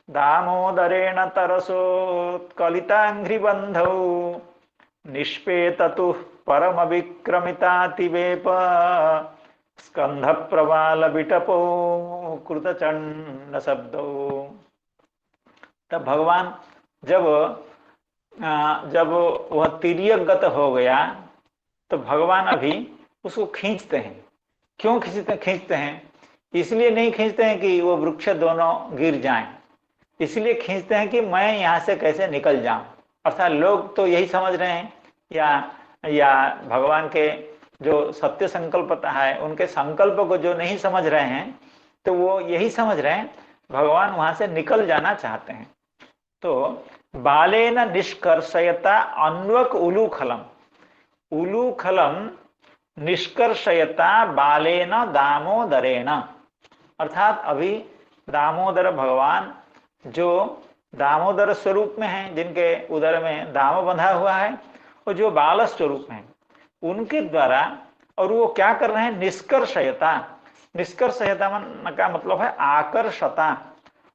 दामोदरेण तरसोत्कलिताङ्घ्रिबन्धौ निष्पेततुः परमविक्रमितातिवेप स्कन्धप्रवालबिटपौ कृतचण्डशब्दौ। तब भगवान जब वह तिर्यकगत हो गया तो भगवान अभी उसको खींचते हैं। क्यों खींचते हैं? इसलिए नहीं खींचते हैं कि वो वृक्ष दोनों गिर जाएं, इसलिए खींचते हैं कि मैं यहाँ से कैसे निकल जाऊं। अर्थात लोग तो यही समझ रहे हैं, या भगवान के जो सत्य संकल्पता है उनके संकल्प को जो नहीं समझ रहे हैं तो वो यही समझ रहे हैं भगवान वहां से निकल जाना चाहते हैं। तो बालेन निष्कर्षयता अन्वक उलूखलम, उलूखलम निष्कर्षयता बालेन दामोदरेण, अर्थात अभी दामोदर भगवान जो दामोदर स्वरूप में हैं, जिनके उदर में दाम बंधा हुआ है, और जो बाल स्वरूप में उनके द्वारा, और वो क्या कर रहे हैं? निष्कर्षयता, निष्कर्षयता का मतलब है आकर्षता,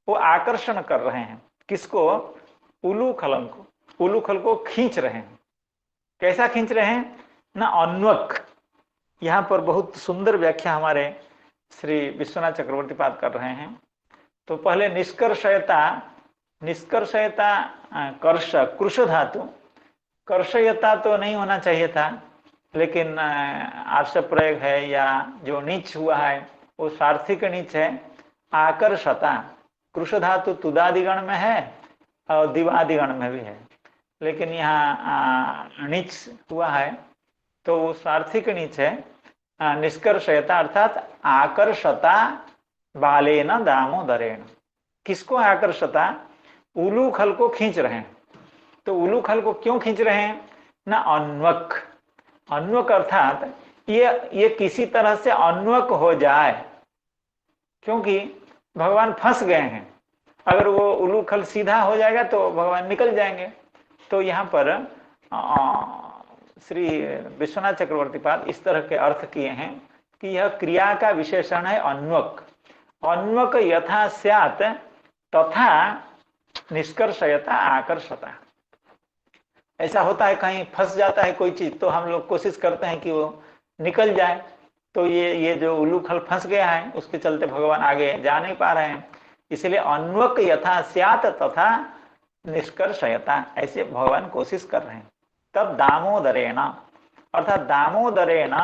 वो आकर्षण कर रहे हैं। किसको? उलूखलम को, उलूखल को खींच रहे हैं। कैसा खींच रहे हैं? ना अन्वक, यहाँ पर बहुत सुंदर व्याख्या हमारे श्री विश्वनाथ चक्रवर्ती पाद कर रहे हैं। तो पहले निष्कर्षयता, निष्कर्षयता कर्ष, कृश धातु, कर्षयता तो नहीं होना चाहिए था, लेकिन आर्षप प्रयोग है, या जो नीच हुआ है वो सार्थिक नीच है। आकर्षता कृश धातु तुदादिगण में है और दिवादिगण में भी है, लेकिन यहाँ नीच हुआ है तो वो सार्थिक नीच है। निष्कर्षयता अर्थात आकर्षता बालेन दामोदरेण। किसको आकर्षता? उलूखल को खींच रहे हैं। तो उलूखल को क्यों खींच रहे हैं? ना अन्वक, अन्वक अर्थात ये किसी तरह से अन्वक हो जाए, क्योंकि भगवान फंस गए हैं। अगर वो उलूखल सीधा हो जाएगा तो भगवान निकल जाएंगे। तो यहाँ पर श्री विश्वनाथ चक्रवर्ती पाद इस तरह के अर्थ किए हैं कि यह क्रिया का विशेषण है अन्वक। अन्वक यथा स्यात् तथा निष्कर्षयता आकर्षता। ऐसा होता है, कहीं फंस जाता है कोई चीज तो हम लोग कोशिश करते हैं कि वो निकल जाए। तो ये जो उलूखल फंस गया है उसके चलते भगवान आगे जा नहीं पा रहे हैं। इसलिए अन्वक यथा स्यात् तथा निष्कर्षयता, ऐसे भगवान कोशिश कर रहे हैं। तब दामोदरेण, अर्थात दामोदरेण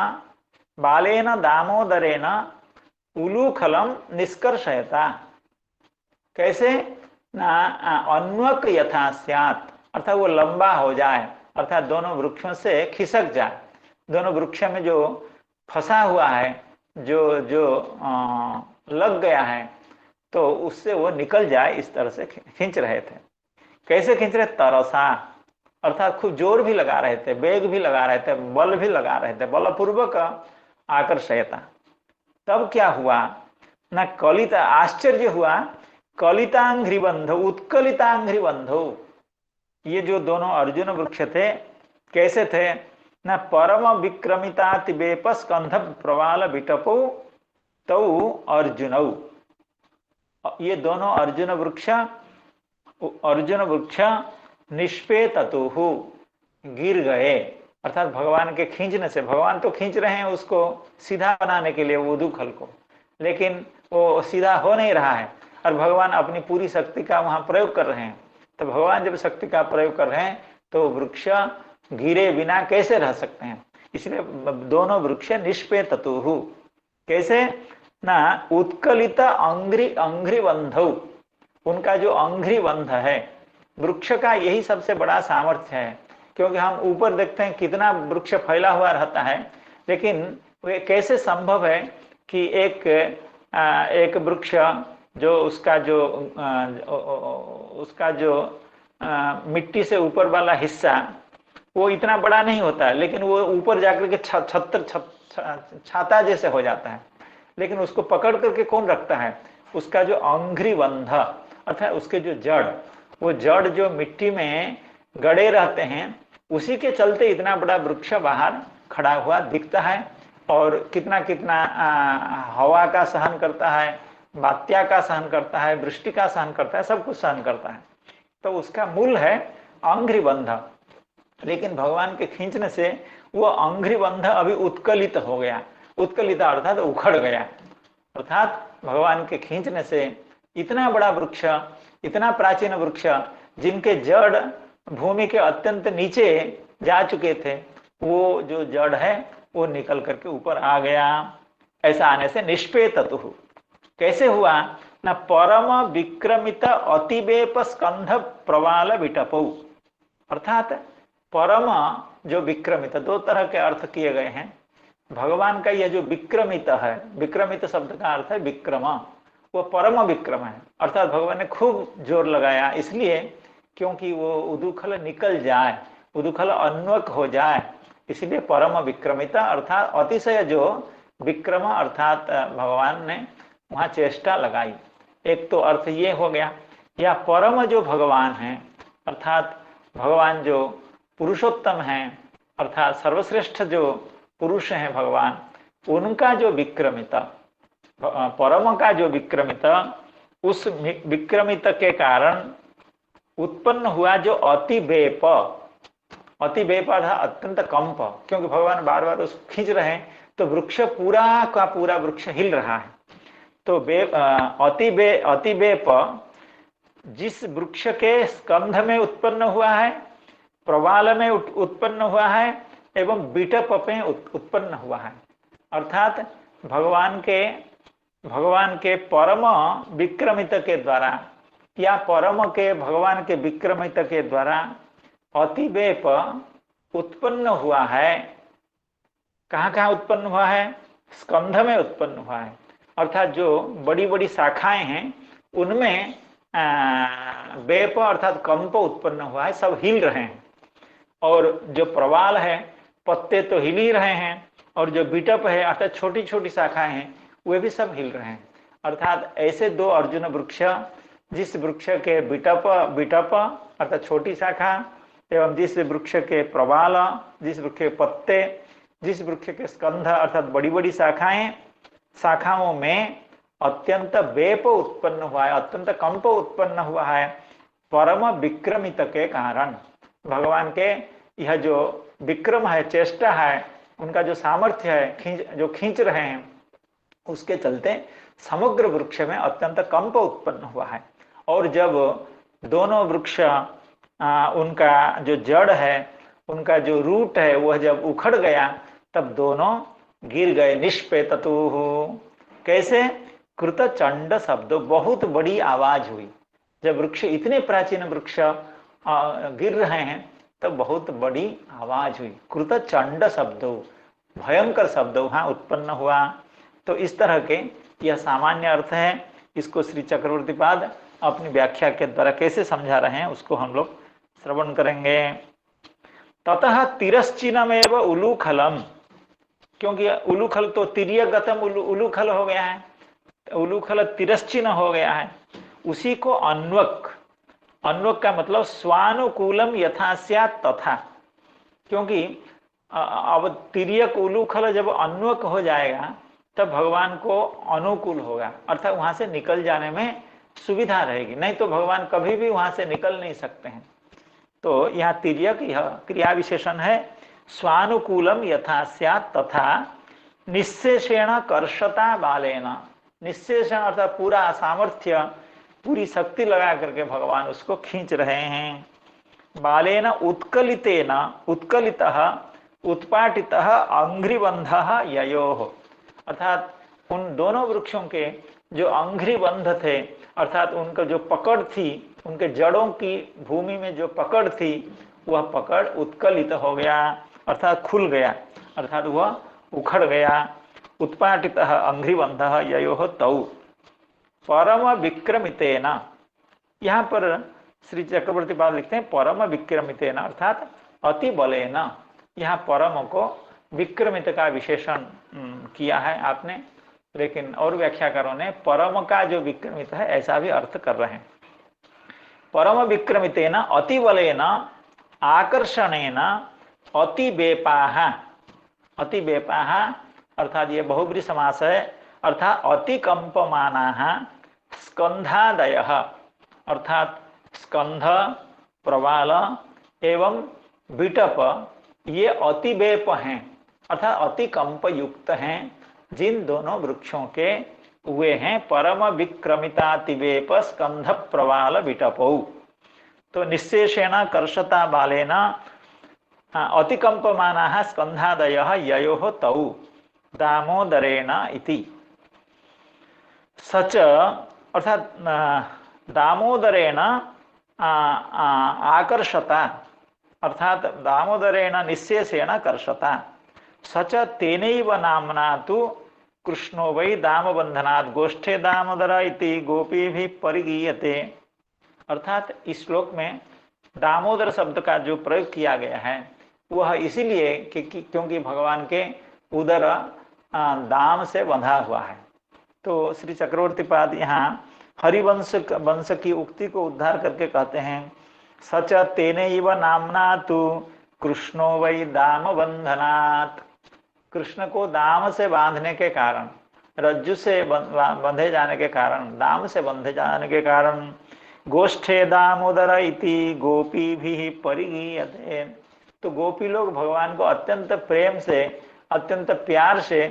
बालेन दामोदरेण उलूखलम निष्कर्षयता। कैसे? ना अन्वक यथा स्यात्, अर्थात वो लंबा हो जाए, अर्थात दोनों वृक्षों से खिसक जाए, दोनों वृक्ष में जो फंसा हुआ है, जो जो लग गया है, तो उससे वो निकल जाए, इस तरह से खींच रहे थे। कैसे खींच रहे? तरसा, अर्थात खूब जोर भी लगा रहे थे, वेग भी लगा रहे थे, बल भी लगा रहे थे, बलपूर्वक आकर्षयता। तब क्या हुआ ना, कलिता, आश्चर्य हुआ, कलितांघ्रिबंध उत्कलितांघ्रिबंधो, ये जो दोनों अर्जुन वृक्ष थे कैसे थे ना, परम विक्रमिता तिबेप स्कंध प्रवाल विटपो तौ अर्जुनौ, ये दोनों अर्जुन वृक्ष निष्पेततुहु, गिर गए, अर्थात भगवान के खींचने से, भगवान तो खींच रहे हैं उसको सीधा बनाने के लिए ऊदुखल को, लेकिन वो सीधा हो नहीं रहा है, और भगवान अपनी पूरी शक्ति का वहां प्रयोग कर रहे हैं। तो भगवान जब शक्ति का प्रयोग कर रहे हैं तो वृक्ष गिरे बिना कैसे रह सकते हैं, इसलिए दोनों वृक्ष निष्पेततुहु, कैसे ना, उत्कलित अंघ्रिबंधौ, उनका जो अंघ्रिबंध है वृक्ष का, यही सबसे बड़ा सामर्थ्य है। क्योंकि हम ऊपर देखते हैं कितना वृक्ष फैला हुआ रहता है, लेकिन वे कैसे संभव है कि एक वृक्ष जो उसका जो मिट्टी से ऊपर वाला हिस्सा वो इतना बड़ा नहीं होता है, लेकिन वो ऊपर जाकर के छाता जैसे हो जाता है, लेकिन उसको पकड़ करके कौन रखता है? उसका जो अंघ्रिबंध, अर्थात उसके जो जड़, वो जड़ जो मिट्टी में गड़े रहते हैं, उसी के चलते इतना बड़ा वृक्ष बाहर खड़ा हुआ दिखता है, और कितना कितना हवा का सहन करता है, बात्या का सहन करता है, वृष्टि का सहन करता है, सब कुछ सहन करता है। तो उसका मूल है अंघ्रिबंध, लेकिन भगवान के खींचने से वो अंघ्रिबंध अभी उत्कलित हो गया, उत्कलित अर्थात उखड़ गया, अर्थात भगवान के खींचने से इतना बड़ा वृक्ष, इतना प्राचीन वृक्ष जिनके जड़ भूमि के अत्यंत नीचे जा चुके थे, वो जो जड़ है वो निकल करके ऊपर आ गया। ऐसा आने से निष्पेततुः कैसे हुआ ना, परम विक्रमित अतिवेप स्कंध प्रवाल विटपौ, अर्थात परम जो विक्रमित, दो तरह के अर्थ किए गए हैं भगवान का। यह जो विक्रमित है, विक्रमित शब्द का अर्थ है विक्रम, वो परम विक्रम है, अर्थात भगवान ने खूब जोर लगाया, इसलिए क्योंकि वो उदुखल निकल जाए, उदुखल अन्वक हो जाए, इसलिए परम विक्रमिता, अर्थात अतिशय जो विक्रम, अर्थात भगवान ने वहां चेष्टा लगाई। एक तो अर्थ ये हो गया, या परम जो भगवान है, अर्थात भगवान जो पुरुषोत्तम है, अर्थात सर्वश्रेष्ठ जो पुरुष है भगवान, उनका जो विक्रमिता, परम का जो विक्रमिता, उस विक्रमित के कारण उत्पन्न हुआ जो अतिवेप, अतिवेप अर्थात अत्यंत कंप, क्योंकि भगवान बार बार उसको खींच रहे हैं तो वृक्ष पूरा का पूरा वृक्ष हिल रहा है। तो अतिवेप जिस वृक्ष के स्कंध में उत्पन्न हुआ है, प्रवाल में उत्पन्न हुआ है, एवं बिटप में उत्पन्न हुआ है, अर्थात भगवान के परम विक्रमित के द्वारा, या परम के भगवान के विक्रमित के द्वारा अतिवेप उत्पन्न हुआ है। कहाँ कहाँ उत्पन्न हुआ है? स्कंध में उत्पन्न हुआ है, अर्थात जो बड़ी बड़ी शाखाएं हैं उनमें वेप अर्थात कंप उत्पन्न हुआ है, सब हिल रहे हैं। और जो प्रवाल है, पत्ते तो हिल ही रहे हैं, और जो बिटप है अर्थात छोटी छोटी शाखाएं हैं, वे भी सब हिल रहे हैं। अर्थात ऐसे दो अर्जुन वृक्ष, जिस वृक्ष के बिटप अर्थात छोटी शाखा, एवं जिस वृक्ष के प्रवाल, जिस वृक्ष के पत्ते, जिस वृक्ष के स्कंध अर्थात बड़ी बड़ी शाखाओं में अत्यंत वेप उत्पन्न हुआ है, अत्यंत कंप उत्पन्न हुआ है, परम विक्रमित के कारण। भगवान के यह जो विक्रम है, चेष्टा है, उनका जो सामर्थ्य है, जो खींच रहे हैं, उसके चलते समग्र वृक्ष में अत्यंत कंप उत्पन्न हुआ है। और जब दोनों वृक्ष उनका जो जड़ है, उनका जो रूट है, वह जब उखड़ गया, तब दोनों गिर गए। निष्पेततुः कैसे? कृत चंड शब्द, बहुत बड़ी आवाज हुई। जब वृक्ष, इतने प्राचीन वृक्ष गिर रहे हैं तो बहुत बड़ी आवाज हुई। कृत चंड शब्दो, भयंकर शब्द वहां उत्पन्न हुआ। तो इस तरह के यह सामान्य अर्थ है। इसको श्री चक्रवर्तीपाद अपनी व्याख्या के द्वारा कैसे समझा रहे हैं उसको हम लोग श्रवण करेंगे। ततः तिरश्चिनमेव उलूखलम, क्योंकि उलूखल तो तिर्यगतम उलूखल हो गया है, उलूखल तिरश्चिन हो गया है, उसी को अन्वक, अन्वक का मतलब स्वानुकूलम यथा स्यात् तथा, क्योंकि अब तिर्यक उलूखल जब अन्वक हो जाएगा तब भगवान को अनुकूल होगा, अर्थात वहां से निकल जाने में सुविधा रहेगी, नहीं तो भगवान कभी भी वहां से निकल नहीं सकते हैं। तो यहाँ तिर्यक यह क्रिया विशेषण है। स्वानुकूलम यथा स्यात् तथा निःशेषेण कर्षता बालेन, निःशेषण अर्थात पूरा सामर्थ्य, पूरी शक्ति लगा करके भगवान उसको खींच रहे हैं। बालेन उत्कलितेन, उत्कलितः उत्पाटितः अंघ्रिबंधः ययोः, अर्थात उन दोनों वृक्षों के जो अंघ्रिबंध थे, अर्थात उनका जो पकड़ थी, उनके जड़ों की भूमि में जो पकड़ थी, वह पकड़ उत्कलित हो गया, अर्थात खुल गया, अर्थात वह उखड़ गया। उत्पाटितः अंघ्रिबंधः ययोः तौ परम विक्रमितेन, यहाँ पर श्री चक्रवर्तीपाद लिखते हैं परम विक्रमितेन, अर्थात अति बलेन। यहाँ परम को विक्रमित का विशेषण किया है आपने, लेकिन और व्याख्याकारों ने परम का जो विक्रमित है ऐसा भी अर्थ कर रहे हैं। परम विक्रमितेन अति बलेन आकर्षणेन अति बेपाह, अति बेपाह अर्थात ये बहुब्री समास है, अर्थात अति कंपमानाः स्कंधादयः, अर्थात स्कंध, प्रवाल एवं विटप ये अति बेप हैं, अर्थात अति कंप युक्त हैं, जिन दोनों वृक्षों के वे हैं परम विक्रमितातिवेप स्कंध प्रवाल विटपौ। तो निःशेषेण कर्षता बालेन अतिकंपमानाः स्कंधादयः ययोः तौ दामोदरेण इति। सच अर्थात दामोदरेण आकर्षता, अर्थात दामोदरेण निःशेषेण कर्षता। सच तेनैव नाम्ना तु कृष्णो वै दामबंधनात् गोष्ठे दामोदर इति गोपीभिः परिगीयते, अर्थात इस श्लोक में दामोदर शब्द का जो प्रयोग किया गया है वह इसीलिए क्योंकि भगवान के उदर दाम से बंधा हुआ है। तो श्री चक्रवर्तीपाद यहाँ हरिवंश वंश की उक्ति को उद्धार करके कहते हैं सच तेनैव नाम्ना तु कृष्णो वै दाम बंधनात्, कृष्ण को दाम से बांधने के कारण, रज्जु से बंधे जाने के कारण, दाम से बंधे जाने के कारण गोष्ठे दामोदर इति गोपी भी परिगीयते, तो गोपी लोग भगवान को अत्यंत प्रेम से, अत्यंत प्यार से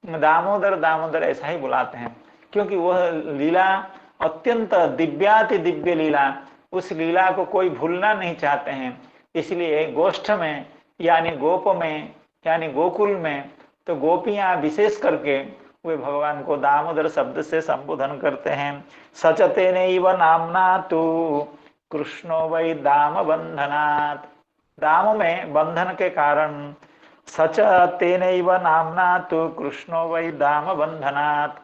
दामोदर दामोदर ऐसा ही बुलाते हैं, क्योंकि वह लीला अत्यंत दिव्याति दिव्य लीला, उस लीला को कोई भूलना नहीं चाहते हैं। इसलिए गोष्ठ में यानी गोप में यानी गोकुल में तो गोपियां विशेष करके वे भगवान को दामोदर शब्द से संबोधन करते हैं। सच तेनैव नाम्ना तु कृष्णो वै दाम बंधनात्, दाम में बंधन के कारण, सच तेनैव नाम्ना तु कृष्णो वै दाम बंधनात्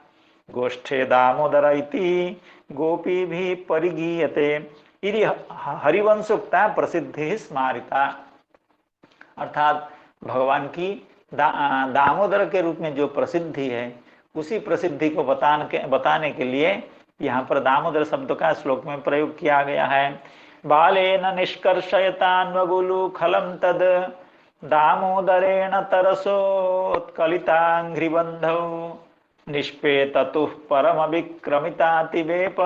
गोष्ठे दामोदर इति गोपी भी परिगीयते इति हरिवंशोक्ता प्रसिद्धि स्मारिता, अर्थात भगवान की दामोदर के रूप में जो प्रसिद्धि है उसी प्रसिद्धि को बताने के लिए यहाँ पर दामोदर शब्द का श्लोक में प्रयोग किया गया है। बालेन निष्कर्षयतान्वगुलूखलं तद दामोदरेण तरसोत्कलितांघ्रिबंधौ निष्पेततुः परम विक्रमितातिवेप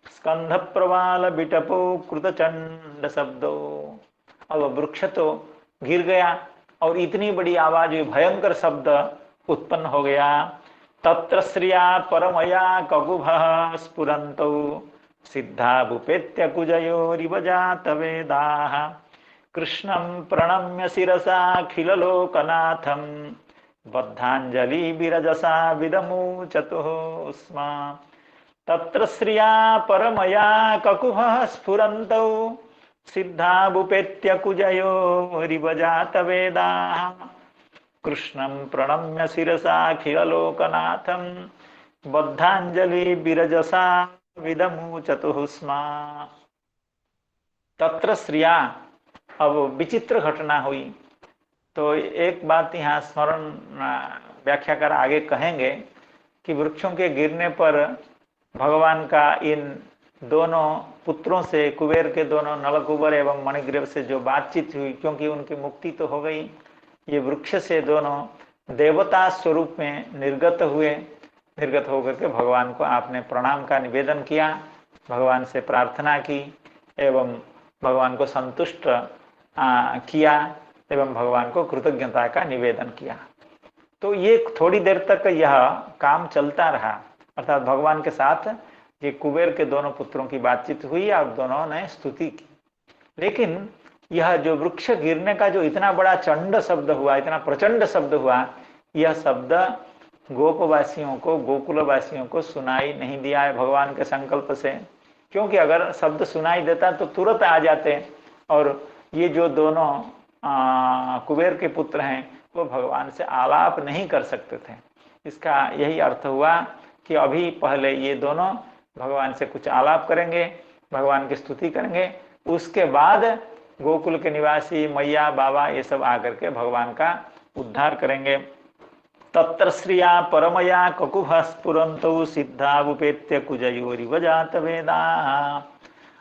स्कंध प्रवाल बिटपो कृतचंड शब्दो। अब वृक्ष तो गिर गया और इतनी बड़ी आवाज, भयंकर शब्द उत्पन्न हो गया। तत्र श्रिया परमया ककुभः स्फुरन्तौ सिद्धा भूपेत्य कुजयोरिव जातवेदाः कृष्णं प्रणम्य शिरसाखिललोकनाथं बद्धांजलि विरजसा विदमुचतुः स्म। तत्र श्रिया परमया ककुभः स्फुरन्तौ सिद्धाबुपेत्य कुजयोरिव जातवेदाः कृष्णं प्रणम्य शिरसाखिलोकनाथं बद्धांजलि विरजसा विदमुचतुः स्म। तत्र श्रिया, अब विचित्र घटना हुई। तो एक बात यहाँ स्मरण व्याख्याकार आगे कहेंगे कि वृक्षों के गिरने पर भगवान का इन दोनों पुत्रों से, कुबेर के दोनों नलकुबर एवं मणिग्रीव से जो बातचीत हुई, क्योंकि उनकी मुक्ति तो हो गई, ये वृक्ष से दोनों देवता स्वरूप में निर्गत हुए। निर्गत होकर के भगवान को आपने प्रणाम का निवेदन किया, भगवान से प्रार्थना की एवं भगवान को संतुष्ट किया एवं भगवान को कृतज्ञता का निवेदन किया। तो ये थोड़ी देर तक यह काम चलता रहा, अर्थात भगवान के साथ ये कुबेर के दोनों पुत्रों की बातचीत हुई और दोनों ने स्तुति की। लेकिन यह जो वृक्ष गिरने का जो इतना बड़ा चंड शब्द हुआ, इतना प्रचंड शब्द हुआ, यह शब्द गोपवासियों को, गोकुलवासियों को सुनाई नहीं दिया है भगवान के संकल्प से। क्योंकि अगर शब्द सुनाई देता तो तुरंत आ जाते, और ये जो दोनों कुबेर के पुत्र हैं वो भगवान से आलाप नहीं कर सकते थे। इसका यही अर्थ हुआ कि अभी पहले ये दोनों भगवान से कुछ आलाप करेंगे, भगवान की स्तुति करेंगे, उसके बाद गोकुल के निवासी मैया बाबा ये सब आकर के भगवान का उद्धार करेंगे। तत्र श्रिया परमया ककुभ स्फुरन्तौ सिद्धावुपेत्य कुजयोरिव जातवेदा।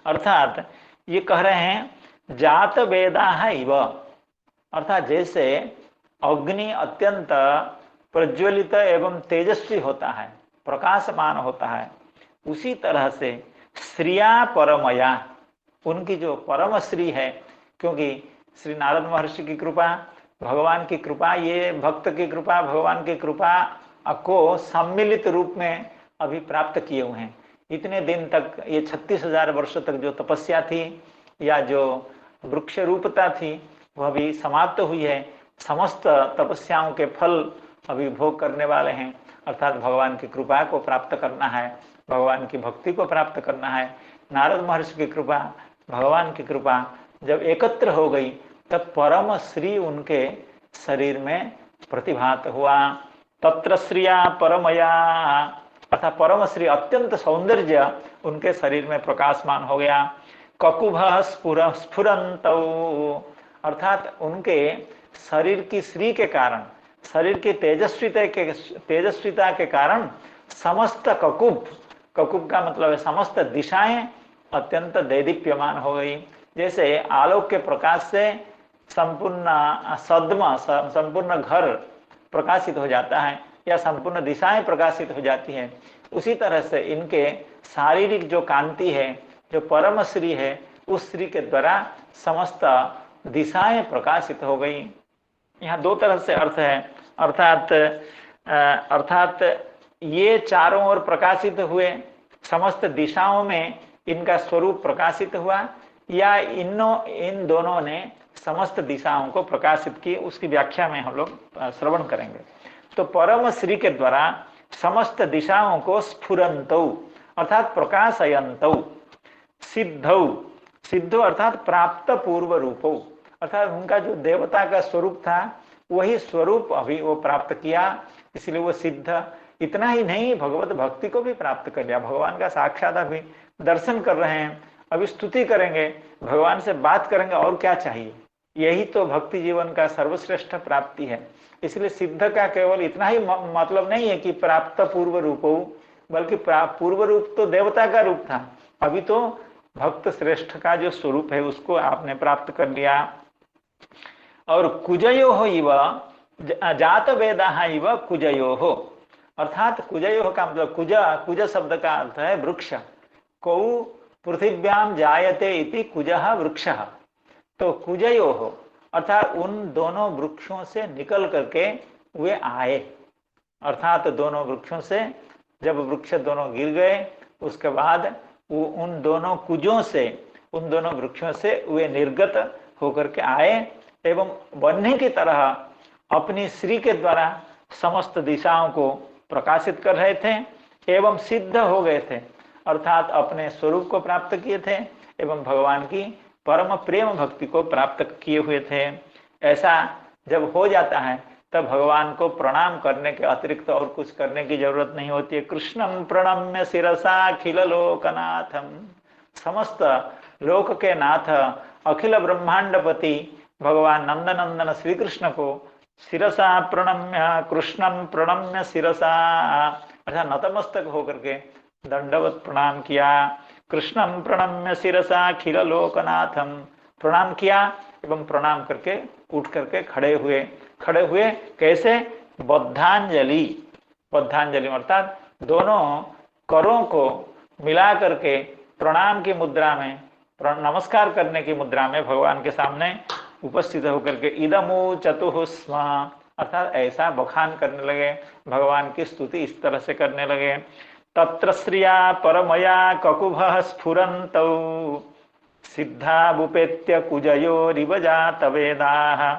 अर्थात ये कह रहे हैं जातवेदा इव, अर्थात जैसे अग्नि अत्यंत प्रज्वलित एवं तेजस्वी होता है, प्रकाशमान होता है, उसी तरह से श्रिया परमया, उनकी जो परम श्री है, क्योंकि श्री नारद महर्षि की कृपा, भगवान की कृपा, ये भक्त की कृपा, भगवान की कृपा को सम्मिलित रूप में अभी प्राप्त किए हुए हैं। इतने दिन तक ये 36,000 वर्ष तक जो तपस्या थी या जो वृक्ष रूपता थी वह भी समाप्त हुई है। समस्त तपस्याओं के फल अभी भोग करने वाले हैं, अर्थात भगवान की कृपा को प्राप्त करना है, भगवान की भक्ति को प्राप्त करना है। नारद महर्षि की कृपा, भगवान की कृपा जब एकत्र हो गई तब परम श्री उनके शरीर में प्रतिभात हुआ। तत्र श्रिया परमया, अर्थात परम श्री अत्यंत सौंदर्य उनके शरीर में प्रकाशमान हो गया। ककुभ स्फुरन्तौ, अर्थात उनके शरीर की श्री के कारण, शरीर की तेजस्विता के कारण समस्त ककुभ, ककुभ का मतलब है समस्त दिशाएं अत्यंत दैदीप्यमान हो गई। जैसे आलोक के प्रकाश से संपूर्ण सदमा, संपूर्ण घर प्रकाशित हो जाता है या संपूर्ण दिशाएं प्रकाशित हो जाती हैं, उसी तरह से इनके शारीरिक जो कांति है, जो परम श्री है, उस श्री के द्वारा समस्त दिशाएं प्रकाशित हो गई। यहाँ दो तरह से अर्थ है, अर्थात ये चारों ओर प्रकाशित हुए, समस्त दिशाओं में इनका स्वरूप प्रकाशित हुआ, या इन दोनों ने समस्त दिशाओं को प्रकाशित की, उसकी व्याख्या में हम लोग श्रवण करेंगे। तो परम श्री के द्वारा समस्त दिशाओं को स्फुरन्तौ अर्थात प्रकाशयन्तौ, सिद्धौ, सिद्धो अर्थात प्राप्त पूर्व रूपो, अर्थात उनका जो देवता का स्वरूप था वही स्वरूप अभी वो प्राप्त किया, इसलिए वो सिद्ध। इतना ही नहीं, भगवत भक्ति को भी प्राप्त कर लिया, भगवान का साक्षात अभी दर्शन कर रहे हैं, अभी स्तुति करेंगे, भगवान से बात करेंगे, और क्या चाहिए। यही तो भक्ति जीवन का सर्वश्रेष्ठ प्राप्ति है। इसलिए सिद्ध का केवल इतना ही मतलब नहीं है कि प्राप्त पूर्व रूपो, बल्कि पूर्व रूप तो देवता का रूप था, अभी तो भक्त श्रेष्ठ का जो स्वरूप है उसको आपने प्राप्त कर लिया। और कुजयो हो इव जात वेदा इव कुजयो हो, अर्थात कुजयो का मतलब कुज शब्द का अर्थ है वृक्ष। कौ पृथिव्याम जायते इति कुजः वृक्षः, तो कुजयो हो अर्थात उन दोनों वृक्षों से निकल करके वे आए, अर्थात दोनों वृक्षों से जब वृक्ष दोनों गिर गए उसके बाद वो उन दोनों कुजों से, उन दोनों वृक्षों से वे निर्गत होकर के आए एवं वन्य की तरह अपनी श्री के द्वारा समस्त दिशाओं को प्रकाशित कर रहे थे एवं सिद्ध हो गए थे, अर्थात अपने स्वरूप को प्राप्त किए थे एवं भगवान की परम प्रेम भक्ति को प्राप्त किए हुए थे। ऐसा जब हो जाता है तब भगवान को प्रणाम करने के अतिरिक्त और कुछ करने की जरूरत नहीं होती है। कृष्णम प्रणम्य शिरसा अखिल लोकनाथम, समस्त लोक के नाथ अखिल ब्रह्मांडपति भगवान नंदनंदन श्री कृष्ण को शिरसा प्रणम्य, कृष्णम प्रणम्य शिरसा अर्थात नतमस्तक होकर के दंडवत प्रणाम किया। कृष्णम प्रणम्य शिरसा अखिल लोकनाथम, प्रणाम किया एवं प्रणाम करके उठ करके खड़े हुए कैसे? बद्धांजलि, बद्धांजलि अर्थात दोनों करों को मिला करके प्रणाम की मुद्रा में, नमस्कार करने की मुद्रा में भगवान के सामने उपस्थित होकर के इदमु चतुस्म अर्थात ऐसा बखान करने लगे, भगवान की स्तुति इस तरह से करने लगे। तत्र श्रिया परमया ककुभः स्फुरन्तौ सिद्धावुपेत्य कुजयोरिव जातवेदाः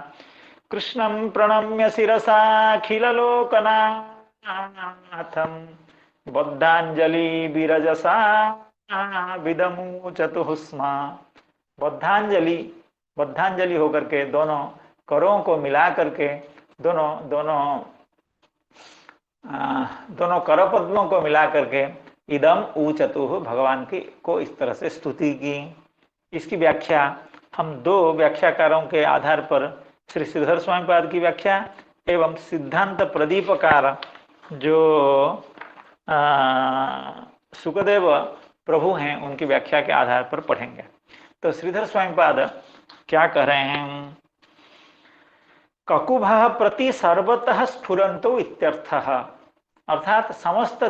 कृष्णं प्रणम्य शिरसा अखिल लोकनाथं बद्धांजलि विरजसा विदमु चतुस्म। बद्धांजलि, बद्धांजलि होकर के दोनों करों को मिला करके दोनों कर पद्मों को मिला करके इदम ऊचतु भगवान की को इस तरह से स्तुति की। इसकी व्याख्या हम दो व्याख्याकारों के आधार पर श्री श्रीधर स्वामीपाद की व्याख्या एवं सिद्धांत प्रदीपकार जो सुखदेव प्रभु हैं उनकी व्याख्या के आधार पर पढ़ेंगे। तो श्रीधर स्वामीपाद क्या कह रहे हैं? ककुभः प्रति सर्वतः स्फुरंतो इत्यर्थः, अर्थात समस्त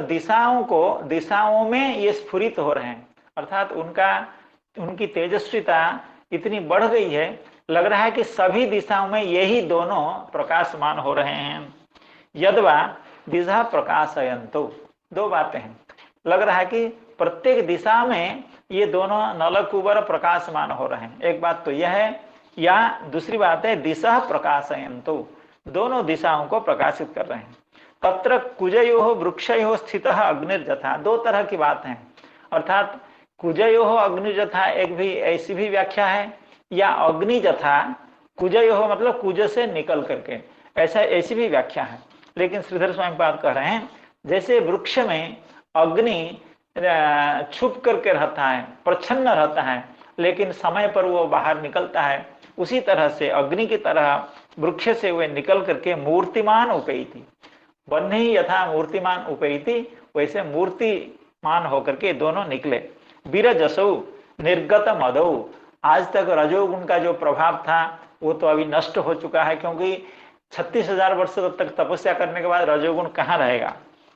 दिशाओं में ये स्फुरित हो रहे हैं, अर्थात उनकी तेजस्विता इतनी बढ़ गई है, लग रहा है कि सभी दिशाओं में यही दोनों प्रकाशमान हो रहे हैं। यद्वा दिशा प्रकाशयंतो, दो बातें हैं, लग रहा है कि प्रत्येक दिशा में ये दोनों नलकुबर प्रकाशमान हो रहे हैं, एक बात तो यह है, या दूसरी बात है दिशा प्रकाशयंतो, दोनों दिशाओं को प्रकाशित कर रहे हैं। तत्र कुजयोः वृक्षयोः स्थितः अग्निर्जथा, दो तरह की बात है, अर्थात कुजयोः अग्निर्जथा एक भी ऐसी भी व्याख्या है, या अग्निजथा कुजयोः मतलब कुज से निकल करके, ऐसी भी व्याख्या है। लेकिन श्रीधर स्वामीपाद कह रहे हैं जैसे वृक्ष में अग्नि छुप करके रहता है, प्रच्छन्न रहता है, लेकिन समय पर वो बाहर निकलता है, उसी तरह से अग्नि की तरह वृक्ष से वे निकल करके मूर्तिमान उपैति, बन्ही यथा मूर्तिमान उपैति, वैसे मूर्तिमान होकर के दोनों निकले। बीरजसौ निर्गत मदौ, आज तक रजोगुण का जो प्रभाव था वो तो अभी नष्ट हो चुका है, क्योंकि 36,000 वर्ष तक तपस्या करने के बाद रजोगुण कहाँ रहेगा,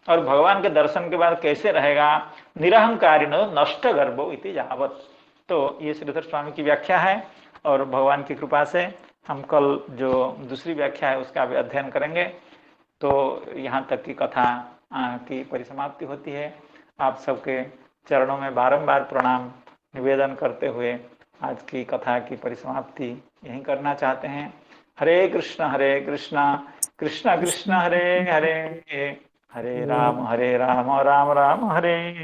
और भगवान के दर्शन के बाद कैसे रहेगा। निरहंकारिणो नष्ट गर्भो इति जावत। तो ये श्रीधर स्वामी की व्याख्या है, और भगवान की कृपा से हम कल जो दूसरी व्याख्या है उसका भी अध्ययन करेंगे। तो यहाँ तक की कथा की परिसमाप्ति होती है। आप सबके चरणों में बारंबार प्रणाम निवेदन करते हुए आज की कथा की परिसमाप्ति यही करना चाहते हैं। हरे कृष्ण कृष्ण कृष्ण हरे हरे, हरे राम राम राम हरे।